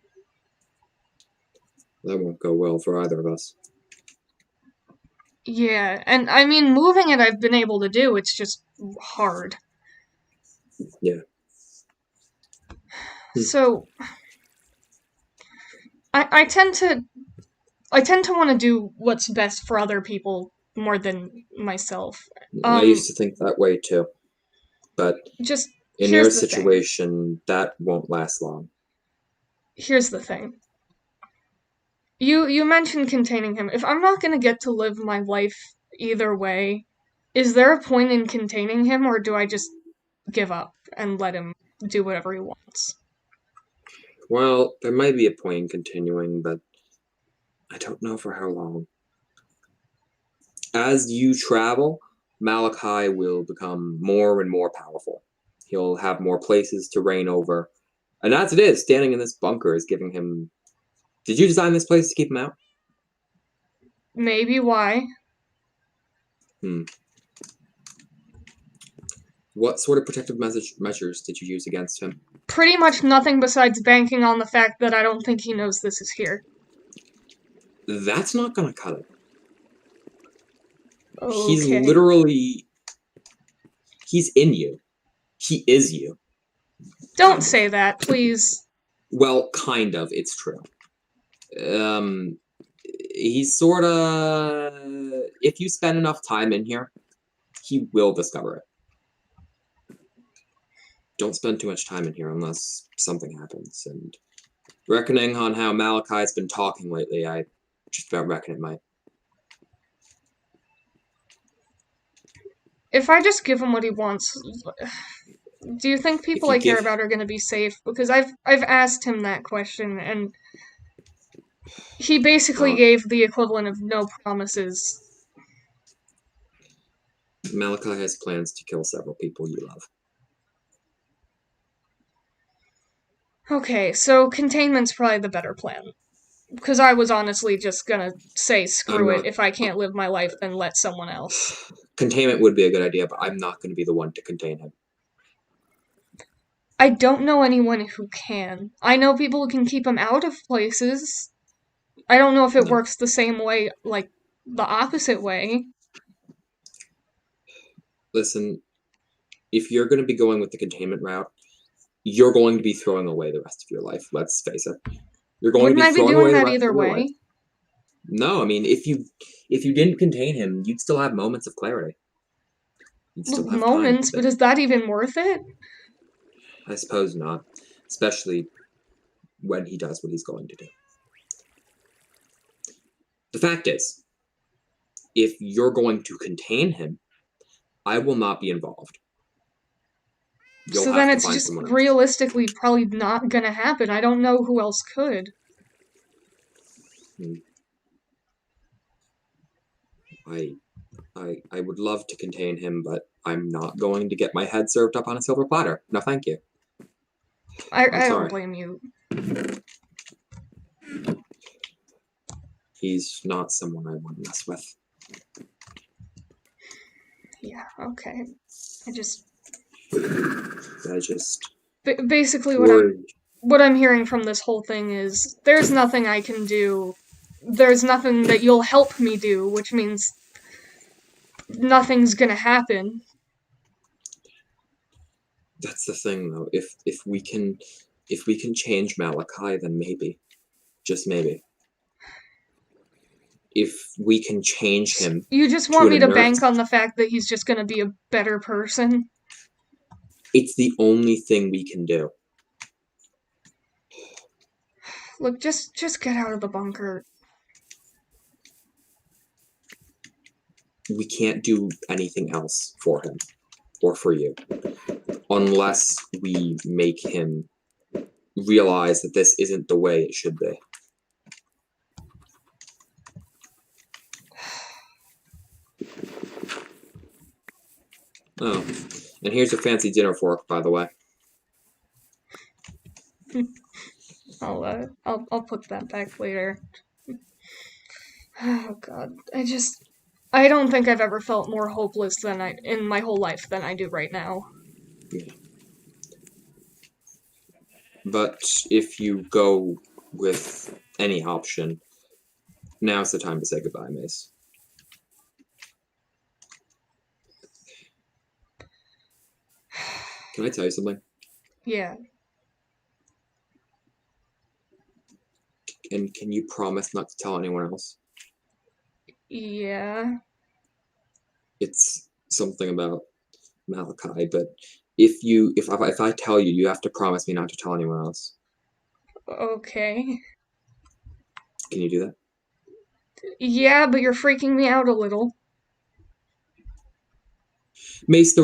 [SPEAKER 2] That won't go well for either of us.
[SPEAKER 1] Yeah, and I mean moving it I've been able to do, it's just hard.
[SPEAKER 2] Yeah.
[SPEAKER 1] So I tend to want to do what's best for other people more than myself.
[SPEAKER 2] I used
[SPEAKER 1] Um,
[SPEAKER 2] to think that way too, but
[SPEAKER 1] just
[SPEAKER 2] in your
[SPEAKER 1] here's the thing.
[SPEAKER 2] situation, that won't last long.
[SPEAKER 1] Here's the thing. You mentioned containing him. If I'm not gonna get to live my life either way, is there a point in containing him, or do I just give up and let him do whatever he wants?
[SPEAKER 2] Well, there might be a point in continuing, but I don't know for how long. As you travel, Malachi will become more and more powerful. He'll have more places to reign over. And as it is, standing in this bunker is giving him. Did you design this place to keep him out?
[SPEAKER 1] Maybe why?
[SPEAKER 2] Hmm. What sort of protective measures did you use against him?
[SPEAKER 1] Pretty much nothing besides banking on the fact that I don't think he knows this is here.
[SPEAKER 2] That's not gonna cut it. He's
[SPEAKER 1] Okay.
[SPEAKER 2] literally. He's in you. He is you.
[SPEAKER 1] Don't
[SPEAKER 2] Kind of.
[SPEAKER 1] say that, please.
[SPEAKER 2] Well, kind of. It's true. Um, he's sort of. If you spend enough time in here, he will discover it. Don't spend too much time in here unless something happens. And reckoning on how Malachi's been talking lately, I just about reckon it might.
[SPEAKER 1] If I just give him what he wants, do you think
[SPEAKER 2] If
[SPEAKER 1] people
[SPEAKER 2] you
[SPEAKER 1] I care
[SPEAKER 2] give.
[SPEAKER 1] about are going to be safe? Because I've asked him that question, and he basically
[SPEAKER 2] Uh,
[SPEAKER 1] gave the equivalent of no promises.
[SPEAKER 2] Malachi has plans to kill several people you love.
[SPEAKER 1] Okay, so containment's probably the better plan. Because I was honestly just gonna say
[SPEAKER 2] I'm
[SPEAKER 1] screw it.
[SPEAKER 2] not.
[SPEAKER 1] If I can't live my life, then let someone else.
[SPEAKER 2] Containment would be a good idea, but I'm not going to be the one to contain him.
[SPEAKER 1] I don't know anyone who can. I know people who can keep him out of places. I don't know if it
[SPEAKER 2] No.
[SPEAKER 1] works the same way, like the opposite way.
[SPEAKER 2] Listen, if you're going to be going with the containment route, you're going to be throwing away the rest of your life. Let's face it. You're going to
[SPEAKER 1] Wouldn't
[SPEAKER 2] be
[SPEAKER 1] I be
[SPEAKER 2] throwing
[SPEAKER 1] doing
[SPEAKER 2] away the
[SPEAKER 1] that
[SPEAKER 2] rest
[SPEAKER 1] either
[SPEAKER 2] of your life.
[SPEAKER 1] way?
[SPEAKER 2] No, I mean, if you didn't contain him, you'd still have moments of clarity. You'd
[SPEAKER 1] Well,
[SPEAKER 2] still have time.
[SPEAKER 1] moments,
[SPEAKER 2] But
[SPEAKER 1] but is that even worth it?
[SPEAKER 2] I suppose not, especially when he does what he's going to do. The fact is, if you're going to contain him, I will not be involved. You'll
[SPEAKER 1] So then
[SPEAKER 2] have to
[SPEAKER 1] it's
[SPEAKER 2] find
[SPEAKER 1] just
[SPEAKER 2] someone else.
[SPEAKER 1] realistically probably not gonna happen. I don't know who else could.
[SPEAKER 2] Hmm. I I would love to contain him, but I'm not going to get my head served up on a silver platter. No, thank you. I'm
[SPEAKER 1] I don't
[SPEAKER 2] sorry.
[SPEAKER 1] blame you.
[SPEAKER 2] He's not someone I want to mess with.
[SPEAKER 1] Yeah, okay. I just
[SPEAKER 2] I just
[SPEAKER 1] basically
[SPEAKER 2] worry.
[SPEAKER 1] what I'm hearing from this whole thing is there's nothing I can do. There's nothing that you'll help me do, which means nothing's gonna happen.
[SPEAKER 2] That's the thing, though. If we can change Malachi, then maybe, just maybe, if we can change him
[SPEAKER 1] You just
[SPEAKER 2] to
[SPEAKER 1] want
[SPEAKER 2] an
[SPEAKER 1] me to
[SPEAKER 2] inert,
[SPEAKER 1] bank on the fact that he's just gonna be a better person?
[SPEAKER 2] it's the only thing we can do.
[SPEAKER 1] Look, just get out of the bunker.
[SPEAKER 2] We can't do anything else for him or for you unless we make him realize that this isn't the way it should be. Oh, and here's your fancy dinner fork, by the way.
[SPEAKER 1] I'll put that back later. Oh god, I don't think I've ever felt more hopeless than I in my whole life than I do right now.
[SPEAKER 2] Yeah. But if you go with any option, now's the time to say goodbye, Mace. Can I tell you something?
[SPEAKER 1] Yeah.
[SPEAKER 2] And can you promise not to tell anyone else?
[SPEAKER 1] Yeah.
[SPEAKER 2] It's something about Malachi, but if I tell you, you have to promise me not to tell anyone else.
[SPEAKER 1] Okay.
[SPEAKER 2] Can you do that?
[SPEAKER 1] Yeah, but you're freaking me out a little.
[SPEAKER 2] Mace,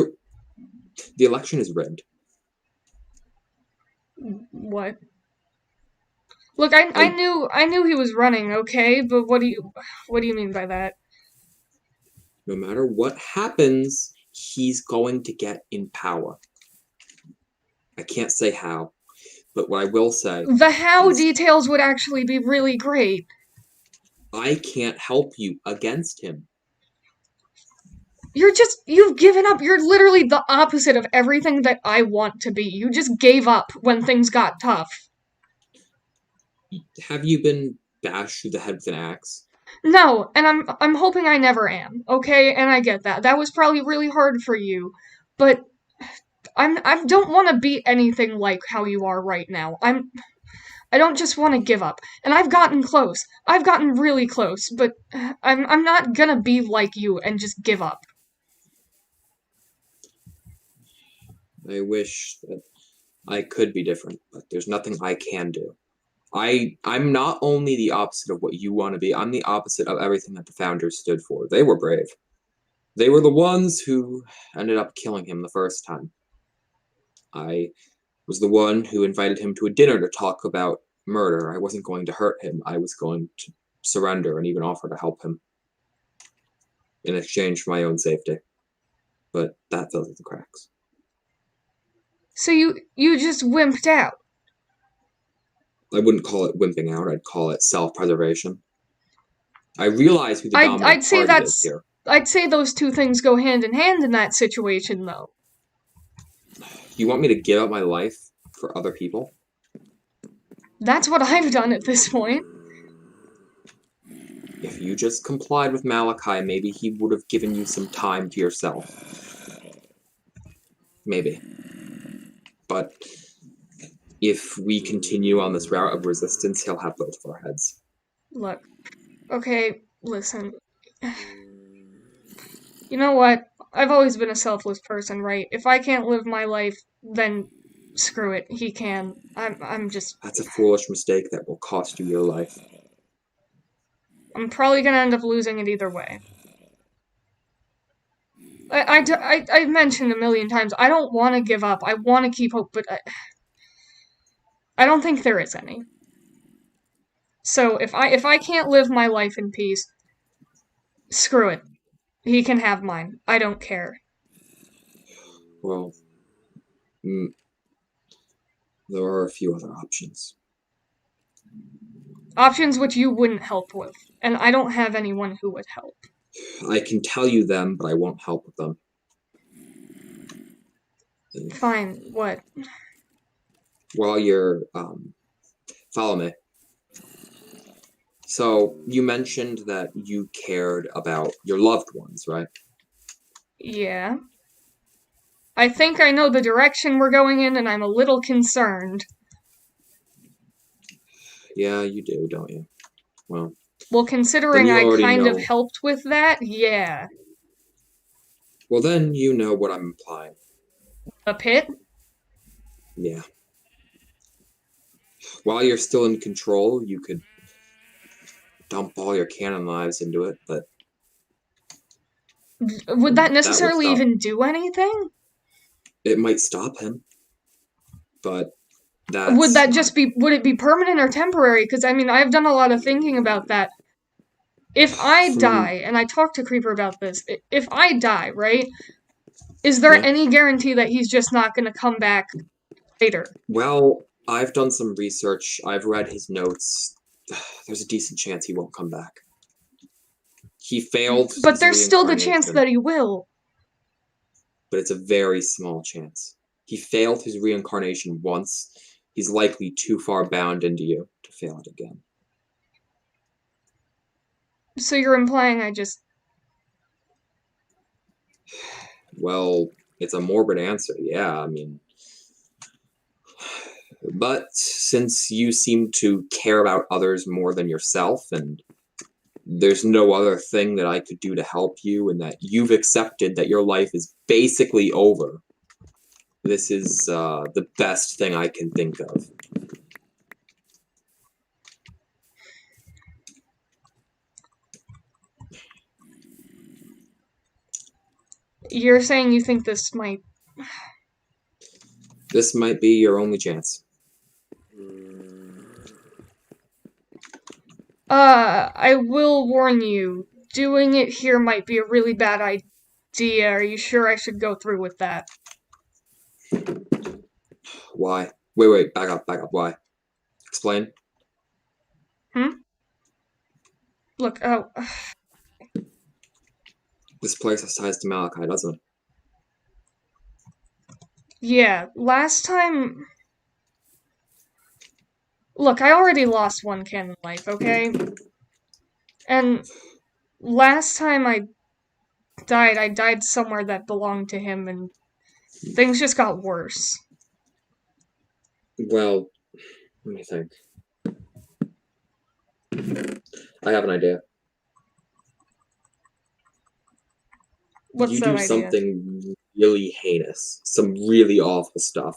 [SPEAKER 2] the election is rigged.
[SPEAKER 1] What? Look, I
[SPEAKER 2] I
[SPEAKER 1] knew he was running, okay? But what do you mean by that?
[SPEAKER 2] No matter what happens, he's going to get in power. I can't say how, but what I will say
[SPEAKER 1] The how
[SPEAKER 2] is
[SPEAKER 1] details would actually be really great.
[SPEAKER 2] I can't help you against him.
[SPEAKER 1] You've given up. You're literally the opposite of everything that I want to be. You just gave up when things got tough.
[SPEAKER 2] Have you been bashed through the head with an axe?
[SPEAKER 1] No, and I'm hoping I never am. Okay, and I get that. That was probably really hard for you, but I don't want to be anything like how you are right now. I don't just want to give up. And I've gotten close. I've gotten really close, but I'm not gonna be like you and just give up.
[SPEAKER 2] I wish that I could be different, but there's nothing I can do. I'm not only the opposite of what you want to be, I'm the opposite of everything that the founders stood for. They were brave. They were the ones who ended up killing him the first time. I was the one who invited him to a dinner to talk about murder. I wasn't going to hurt him. I was going to surrender and even offer to help him in exchange for my own safety. But that fell through the cracks.
[SPEAKER 1] So you just wimped out.
[SPEAKER 2] I wouldn't call it wimping out, I'd call it self preservation. I realize who the
[SPEAKER 1] I'd
[SPEAKER 2] dominant
[SPEAKER 1] say
[SPEAKER 2] party is here.
[SPEAKER 1] I'd say those two things go hand in hand in that situation though.
[SPEAKER 2] You want me to give up my life for other people?
[SPEAKER 1] That's what I've done at this point.
[SPEAKER 2] If you just complied with Malachi, maybe he would have given you some time to yourself. Maybe. But if we continue on this route of resistance, he'll have both of our heads.
[SPEAKER 1] Look. Okay, listen. You know what? I've always been a selfless person, right? If I can't live my life, then screw it. He can. I'm just
[SPEAKER 2] That's a foolish mistake that will cost you your life.
[SPEAKER 1] I'm probably gonna end up losing it either way. I've mentioned a million times, I don't want to give up. I want to keep hope, but I don't think there is any. So if I can't live my life in peace, screw it. He can have mine. I don't care.
[SPEAKER 2] Well, there are a few other options.
[SPEAKER 1] Options which you wouldn't help with, and I don't have anyone who would help.
[SPEAKER 2] I can tell you them, but I won't help with them.
[SPEAKER 1] Fine, what?
[SPEAKER 2] While you're, follow me. So, you mentioned that you cared about your loved ones, right?
[SPEAKER 1] Yeah. I think I know the direction we're going in, and I'm a little concerned.
[SPEAKER 2] Yeah, you do, don't you? Well,
[SPEAKER 1] Well,
[SPEAKER 2] then
[SPEAKER 1] considering
[SPEAKER 2] you
[SPEAKER 1] I
[SPEAKER 2] already
[SPEAKER 1] kind of
[SPEAKER 2] know.
[SPEAKER 1] helped with that, yeah.
[SPEAKER 2] Well, then you know what I'm implying.
[SPEAKER 1] A pit?
[SPEAKER 2] Yeah. While you're still in control, you could dump all your cannon lives into it, but
[SPEAKER 1] Would that
[SPEAKER 2] that would
[SPEAKER 1] necessarily
[SPEAKER 2] stop.
[SPEAKER 1] even do anything?
[SPEAKER 2] It might stop him, but
[SPEAKER 1] Would
[SPEAKER 2] that's
[SPEAKER 1] that
[SPEAKER 2] not.
[SPEAKER 1] just be, would it be permanent or temporary? Because, I mean, I've done a lot of thinking about that. If I
[SPEAKER 2] From
[SPEAKER 1] die, and I talked to Creeper about this, if I die, right? Is there
[SPEAKER 2] Yeah.
[SPEAKER 1] any guarantee that he's just not gonna come back later?
[SPEAKER 2] Well, I've done some research. I've read his notes. There's a decent chance he won't come back. He failed
[SPEAKER 1] But
[SPEAKER 2] his
[SPEAKER 1] there's still the chance
[SPEAKER 2] reincarnation,
[SPEAKER 1] that he will.
[SPEAKER 2] but it's a very small chance. He failed his reincarnation once. He's likely too far bound into you to fail it again.
[SPEAKER 1] So you're implying I just.
[SPEAKER 2] Well, It's a morbid answer, yeah, I mean, but since you seem to care about others more than yourself, and there's no other thing that I could do to help you, and that you've accepted that your life is basically over, this is the best thing I can think of.
[SPEAKER 1] You're saying you think this might...
[SPEAKER 2] This might be your only chance.
[SPEAKER 1] I will warn you, doing it here might be a really bad idea. Are you sure I should go through with that?
[SPEAKER 2] Why? Wait, back up, why? Explain.
[SPEAKER 1] Hmm? Look, oh,
[SPEAKER 2] This place has ties to Malachi, doesn't it?
[SPEAKER 1] yeah, last time... Look, I already lost one canon life, okay? And last time I died somewhere that belonged to him, and things just got worse.
[SPEAKER 2] Well, let me think. I have an idea.
[SPEAKER 1] What's
[SPEAKER 2] You
[SPEAKER 1] that
[SPEAKER 2] do
[SPEAKER 1] idea?
[SPEAKER 2] something really heinous, some really awful stuff.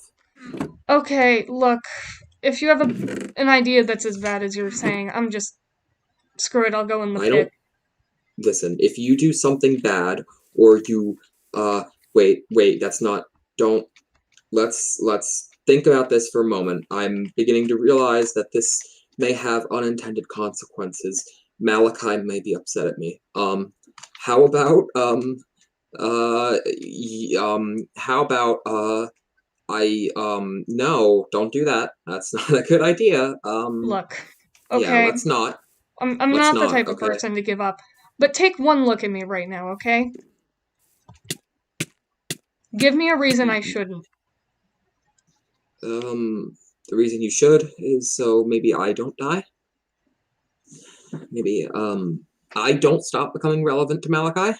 [SPEAKER 1] Okay, look, if you have an idea that's as bad as you're saying, I'm just... Screw it, I'll go in the
[SPEAKER 2] I
[SPEAKER 1] pit.
[SPEAKER 2] don't listen. If you do something bad, or you, wait, that's not. Don't. Let's think about this for a moment. I'm beginning to realize that this may have unintended consequences. Malachi may be upset at me. How about how about no, don't do that. That's not a good idea.
[SPEAKER 1] Look,
[SPEAKER 2] Yeah,
[SPEAKER 1] okay,
[SPEAKER 2] let's not.
[SPEAKER 1] I'm
[SPEAKER 2] Let's
[SPEAKER 1] not the
[SPEAKER 2] not.
[SPEAKER 1] type of
[SPEAKER 2] Okay.
[SPEAKER 1] person to give up. But take one look at me right now, okay? Give me a reason I shouldn't.
[SPEAKER 2] The reason you should is so maybe I don't die. Maybe I don't stop becoming relevant to Malachi.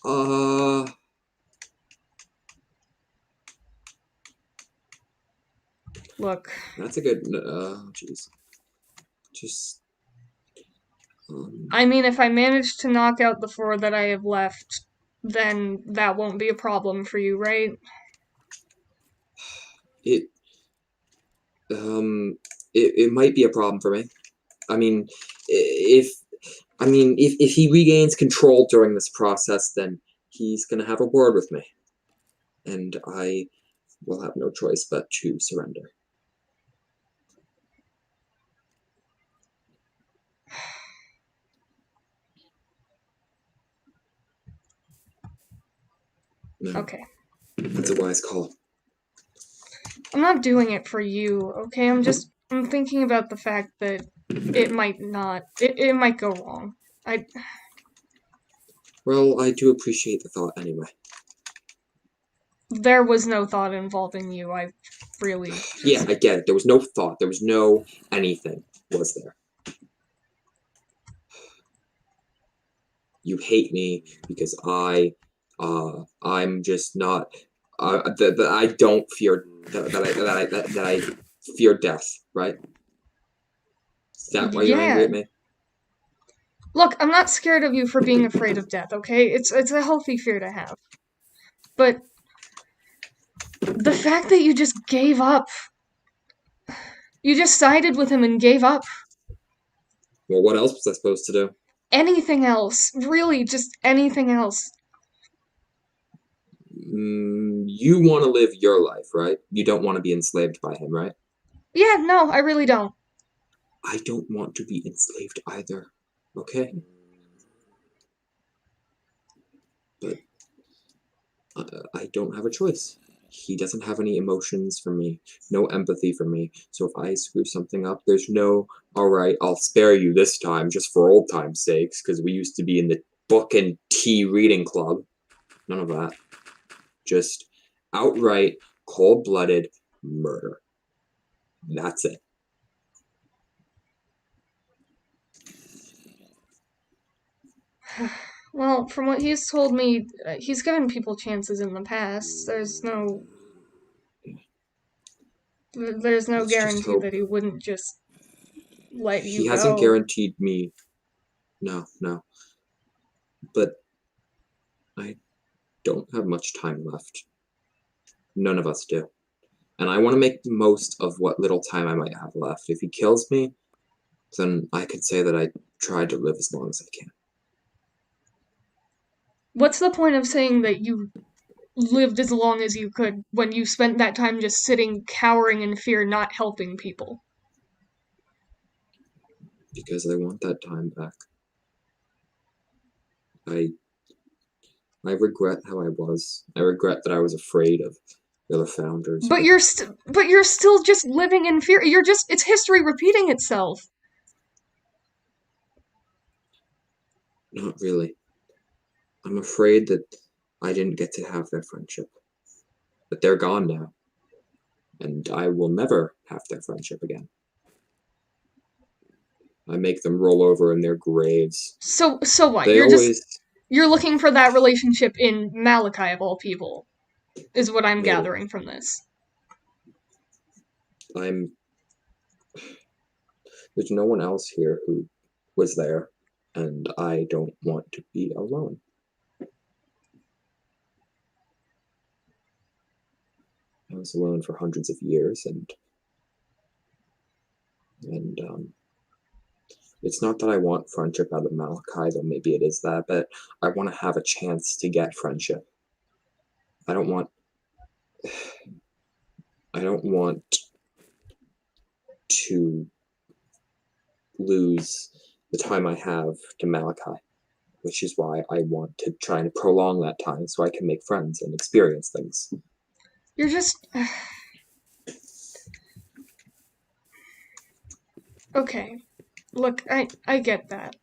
[SPEAKER 2] uh,
[SPEAKER 1] Look,
[SPEAKER 2] that's a good. Jeez. Just
[SPEAKER 1] I mean, if I manage to knock out the four that I have left, then that won't be a problem for you, right?
[SPEAKER 2] it um it might be a problem for me. I mean, if if he regains control during this process, then he's gonna have a word with me, and I will have no choice but to surrender. No,
[SPEAKER 1] Okay.
[SPEAKER 2] that's a wise call.
[SPEAKER 1] I'm not doing it for you, okay? I'm thinking about the fact that it might not, it might go wrong. I,
[SPEAKER 2] Well, I do appreciate the thought anyway.
[SPEAKER 1] there was no thought involving you. I really
[SPEAKER 2] Yeah,
[SPEAKER 1] just...
[SPEAKER 2] I get it. There was no thought. There was no anything. Was there? You hate me because I'm just not. That I don't fear that I fear death. Right? Is that why you're angry
[SPEAKER 1] Yeah.
[SPEAKER 2] at me?
[SPEAKER 1] Look, I'm not scared of you for being afraid of death, okay? It's a healthy fear to have. But the fact that you just gave up, you just sided with him and gave up.
[SPEAKER 2] Well, what else was I supposed to do?
[SPEAKER 1] Anything else, really, just anything else.
[SPEAKER 2] You want to live your life, right? You don't want to be enslaved by him, right?
[SPEAKER 1] Yeah, no, I really don't.
[SPEAKER 2] I don't want to be enslaved either. Okay, but I don't have a choice. He doesn't have any emotions for me, no empathy for me. So if I screw something up, there's no, all right, I'll spare you this time just for old time's sakes, because we used to be in the book and tea reading club. None of that. Just outright, cold blooded murder. That's it.
[SPEAKER 1] Well, from what he's told me, he's given people chances in the past. There's no
[SPEAKER 2] Let's just
[SPEAKER 1] guarantee
[SPEAKER 2] hope.
[SPEAKER 1] that he wouldn't just let
[SPEAKER 2] He
[SPEAKER 1] you
[SPEAKER 2] hasn't
[SPEAKER 1] go.
[SPEAKER 2] guaranteed me. No, no. But I don't have much time left. None of us do. And I want to make the most of what little time I might have left. If he kills me, then I could say that I tried to live as long as I can.
[SPEAKER 1] What's the point of saying that you lived as long as you could when you spent that time just sitting cowering in fear, not helping people?
[SPEAKER 2] Because I want that time back. I I regret how I was. I regret that I was afraid of the other founders,
[SPEAKER 1] But
[SPEAKER 2] but
[SPEAKER 1] you're still just living in fear. It's history repeating itself.
[SPEAKER 2] not really. I'm afraid that I didn't get to have their friendship. But they're gone now, and I will never have their friendship again. I make them roll over in their graves.
[SPEAKER 1] So what?
[SPEAKER 2] They always,
[SPEAKER 1] You're looking for that relationship in Malachi of all people, is what I'm
[SPEAKER 2] maybe.
[SPEAKER 1] gathering from this.
[SPEAKER 2] I'm. There's no one else here who was there, and I don't want to be alone. I was alone for hundreds of years, and it's not that I want friendship out of Malachi, though maybe it is that, but I want to have a chance to get friendship. I don't want. I don't want to lose the time I have to Malachi, which is why I want to try and prolong that time so I can make friends and experience things.
[SPEAKER 1] You're just. Okay. Look, I get that.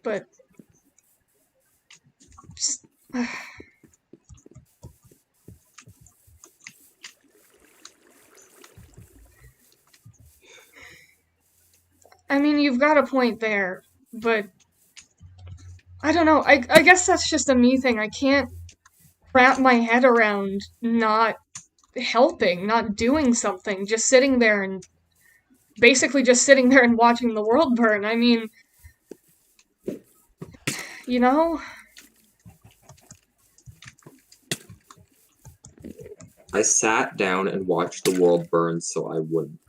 [SPEAKER 1] But. Just, I mean, you've got a point there, but. I don't know. I guess that's just a me thing. I can't wrap my head around not helping, not doing something, just sitting there and basically just sitting there and watching the world burn. I mean, you know?
[SPEAKER 2] I sat down and watched the world burn so I wouldn't.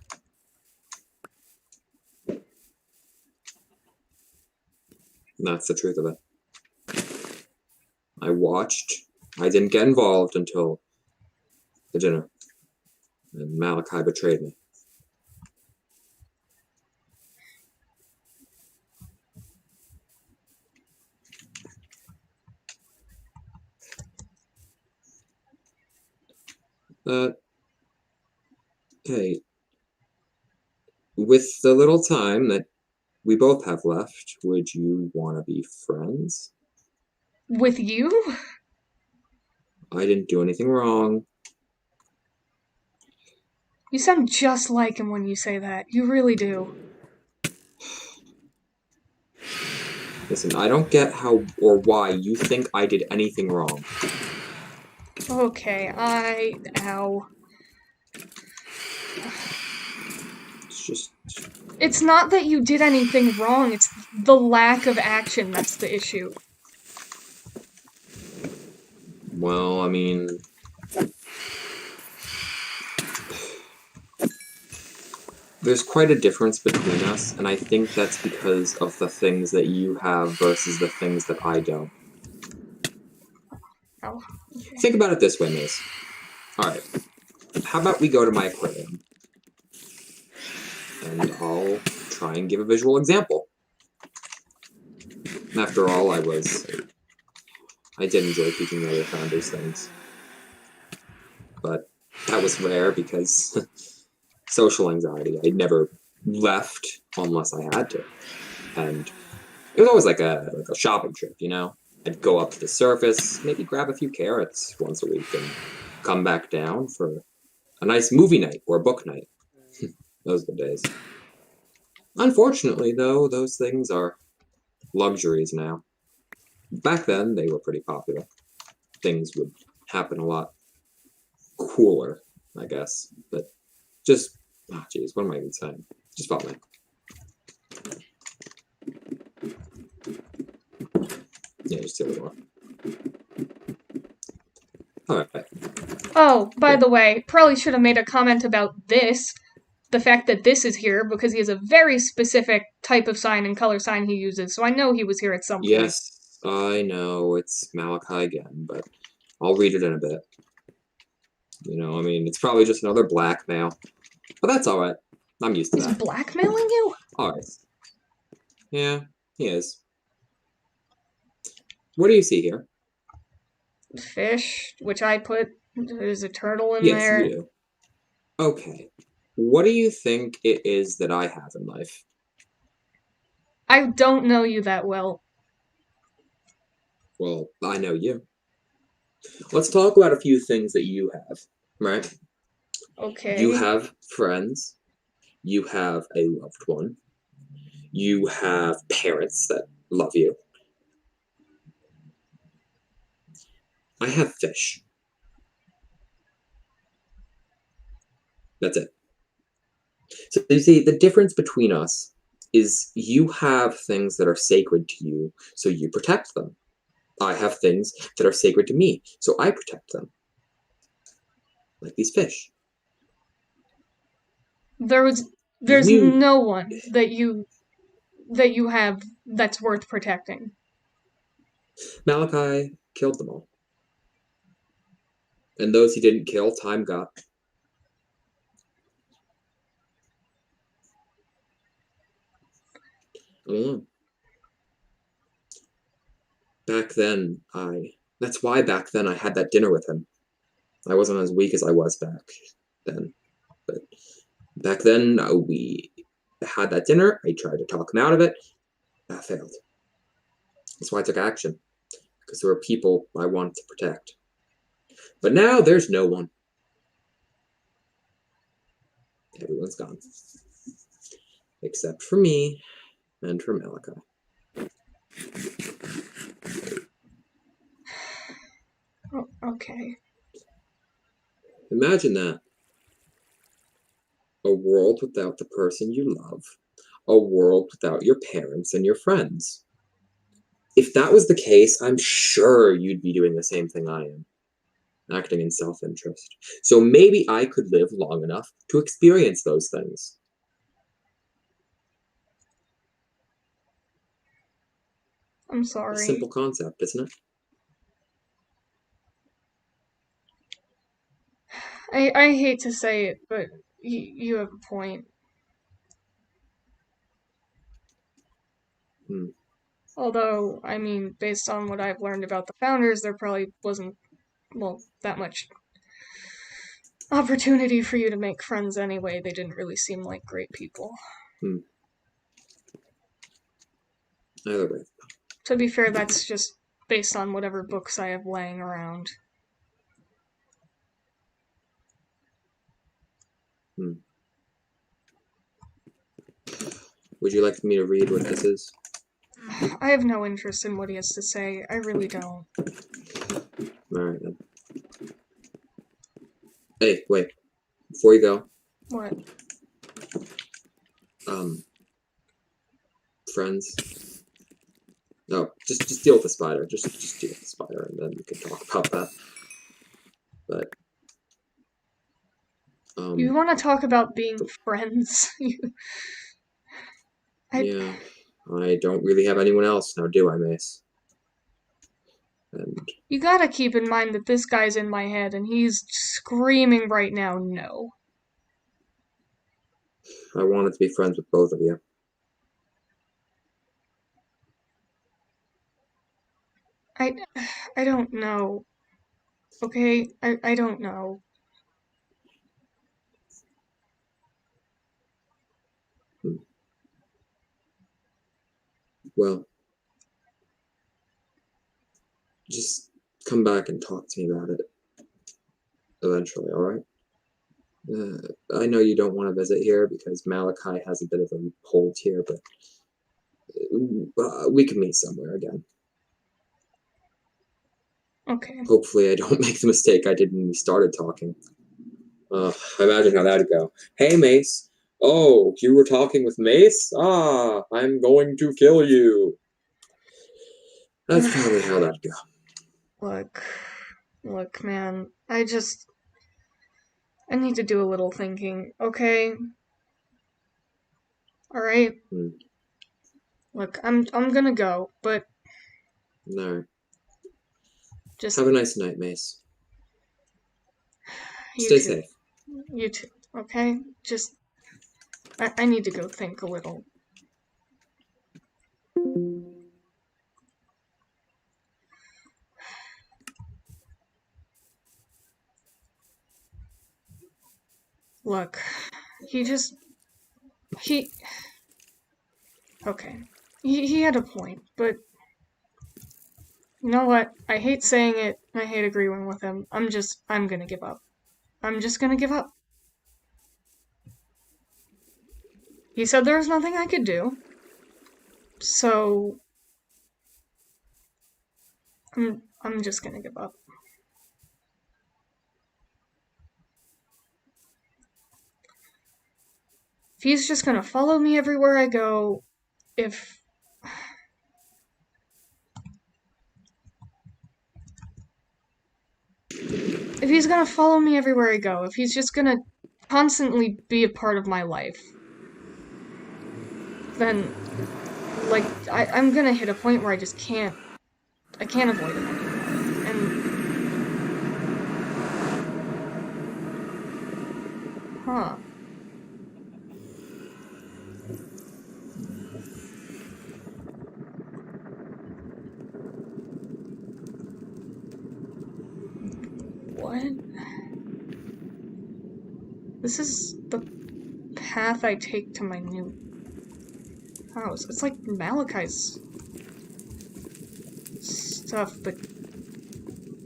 [SPEAKER 2] And that's the truth of it. I watched. I didn't get involved until the dinner, and Malachi betrayed me. Uh, hey, with the little time that we both have left, would you want to be friends?
[SPEAKER 1] With you?
[SPEAKER 2] I didn't do anything wrong.
[SPEAKER 1] You sound just like him when you say that. You really do.
[SPEAKER 2] Listen, I don't get how or why you think I did anything wrong.
[SPEAKER 1] Okay, Ow.
[SPEAKER 2] It's just.
[SPEAKER 1] It's not that you did anything wrong, it's the lack of action that's the issue.
[SPEAKER 2] Well, I mean. There's quite a difference between us, and I think that's because of the things that you have versus the things that I don't.
[SPEAKER 1] Oh, okay.
[SPEAKER 2] Think about it this way, Mace. Alright, how about we go to my aquarium? And I'll try and give a visual example. After all, I did enjoy teaching the other founders things. But that was rare because social anxiety. I never left unless I had to. And it was always like a shopping trip, you know? I'd go up to the surface, maybe grab a few carrots once a week, and come back down for a nice movie night or a book night. Those are the days. Unfortunately, though, those things are luxuries now. Back then, they were pretty popular. Things would happen a lot cooler, I guess. But just, oh, jeez, what am I even saying? Just follow me. Yeah, just the other door. Alright.
[SPEAKER 1] Oh, by
[SPEAKER 2] Cool.
[SPEAKER 1] the way, probably should have made a comment about this. The fact that this is here, because he has a very specific type of sign and color sign he uses, so I know he was here at some point.
[SPEAKER 2] Yes, I know it's Malachi again, but I'll read it in a bit. I mean, it's probably just another blackmail. But that's alright. I'm used to
[SPEAKER 1] He's
[SPEAKER 2] that.
[SPEAKER 1] blackmailing you?
[SPEAKER 2] Alright. Yeah, he is. What do you see here?
[SPEAKER 1] Fish, which I put. There's a turtle in
[SPEAKER 2] Yes, you
[SPEAKER 1] there.
[SPEAKER 2] do. Okay. What do you think it is that I have in life?
[SPEAKER 1] I don't know you that well.
[SPEAKER 2] Well, I know you. Let's talk about a few things that you have, right? You
[SPEAKER 1] Okay.
[SPEAKER 2] have friends. You have a loved one. You have parents that love you. I have fish. That's it. So you see, the difference between us is you have things that are sacred to you, so you protect them. I have things that are sacred to me, so I protect them. Like these fish.
[SPEAKER 1] There was there's
[SPEAKER 2] You,
[SPEAKER 1] no one that you have that's worth protecting.
[SPEAKER 2] Malachi, killed them all. And those he didn't kill, time got. I don't know. Back then, That's why back then I had that dinner with him. I wasn't as weak as I was back then. But back then, we had that dinner. I tried to talk him out of it. That failed. That's why I took action. Because there were people I wanted to protect. But now there's no one. Everyone's gone. Except for me and for Malachi.
[SPEAKER 1] Oh, okay.
[SPEAKER 2] Imagine that. A world without the person you love. A world without your parents and your friends. If that was the case, I'm sure you'd be doing the same thing I am, acting in self interest. So maybe I could live long enough to experience those things.
[SPEAKER 1] I'm
[SPEAKER 2] A
[SPEAKER 1] sorry.
[SPEAKER 2] simple concept, isn't it?
[SPEAKER 1] I hate to say it, but you have a point.
[SPEAKER 2] Hmm.
[SPEAKER 1] Although, I mean, based on what I've learned about the founders, there probably wasn't, well, that much opportunity for you to make friends anyway. They didn't really seem like great people.
[SPEAKER 2] Hmm. Either way.
[SPEAKER 1] To be fair, that's just based on whatever books I have laying around.
[SPEAKER 2] Hmm. Would you like me to read what this is?
[SPEAKER 1] I have no interest in what he has to say. I really don't.
[SPEAKER 2] Alright then. Hey, wait. Before you go,
[SPEAKER 1] What?
[SPEAKER 2] um, friends. No, just deal with the spider. Just deal with the spider, and then we can talk about that. But
[SPEAKER 1] You
[SPEAKER 2] um,
[SPEAKER 1] want to talk about being friends? I,
[SPEAKER 2] yeah, I don't really have anyone else now, do I, Mace? And
[SPEAKER 1] you gotta keep in mind that this guy's in my head and he's screaming right now, no.
[SPEAKER 2] I wanted to be friends with both of you.
[SPEAKER 1] I, I don't know. Okay? I don't know.
[SPEAKER 2] Hmm. Well, just come back and talk to me about it eventually, alright? I know you don't want to visit here because Malachi has a bit of a hold here, but we can meet somewhere again.
[SPEAKER 1] Okay.
[SPEAKER 2] Hopefully I don't make the mistake I did when we started talking. Imagine how that'd go. Hey, Mace. Oh, you were talking with Mace? Ah, I'm going to kill you. That's probably how that'd go.
[SPEAKER 1] Look, look, man. I need to do a little thinking, okay? All right.
[SPEAKER 2] Hmm.
[SPEAKER 1] Look, I'm gonna go, but
[SPEAKER 2] No.
[SPEAKER 1] just
[SPEAKER 2] Have a nice night, Mace.
[SPEAKER 1] you
[SPEAKER 2] Stay
[SPEAKER 1] too.
[SPEAKER 2] safe.
[SPEAKER 1] You too. Okay? Just I need to go think a little. Look, he just he okay. He had a point, but you know what? I hate saying it. I hate agreeing with him. I'm gonna give up. I'm just gonna give up. He said there was nothing I could do, so I'm just gonna give up. If he's just gonna follow me everywhere I go, if if he's gonna follow me everywhere I go, if he's just gonna constantly be a part of my life, then like I'm gonna hit a point where I can't avoid him anymore. And what? This is the path I take to my new house. It's like Malachi's stuff, but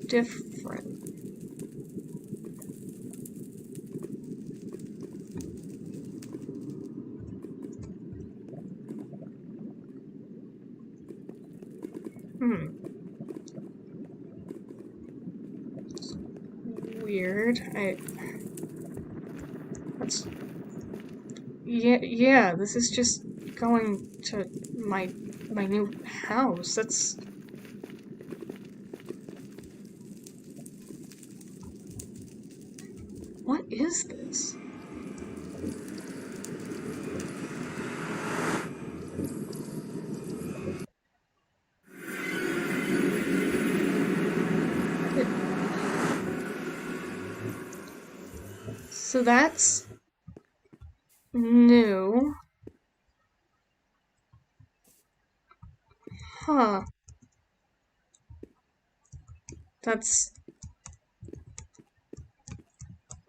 [SPEAKER 1] different. Hmm. Weird. That's yeah, this is just going to my new house. That's what is this? It, so that's new. Huh. That's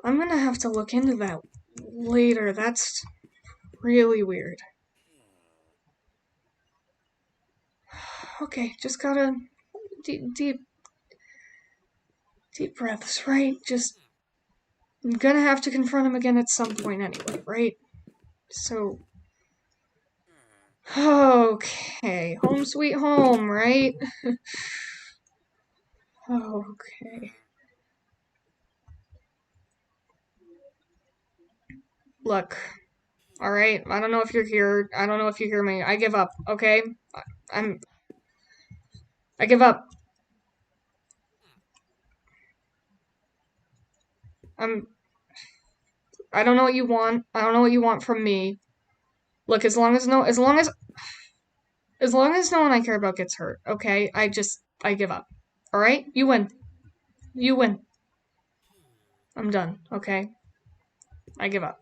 [SPEAKER 1] I'm gonna have to look into that later. That's really weird. Okay, just gotta deep breaths, right? Just I'm gonna have to confront him again at some point anyway, right? So okay, home sweet home, right? Okay. Look, all right. I don't know if you're here. I don't know if you hear me. I give up. Okay. I'm. I give up. I'm. I don't know what you want. I don't know what you want from me. Look, as long as no one I care about gets hurt. Okay. I give up. All right. You win. You win. I'm done. Okay. I give up.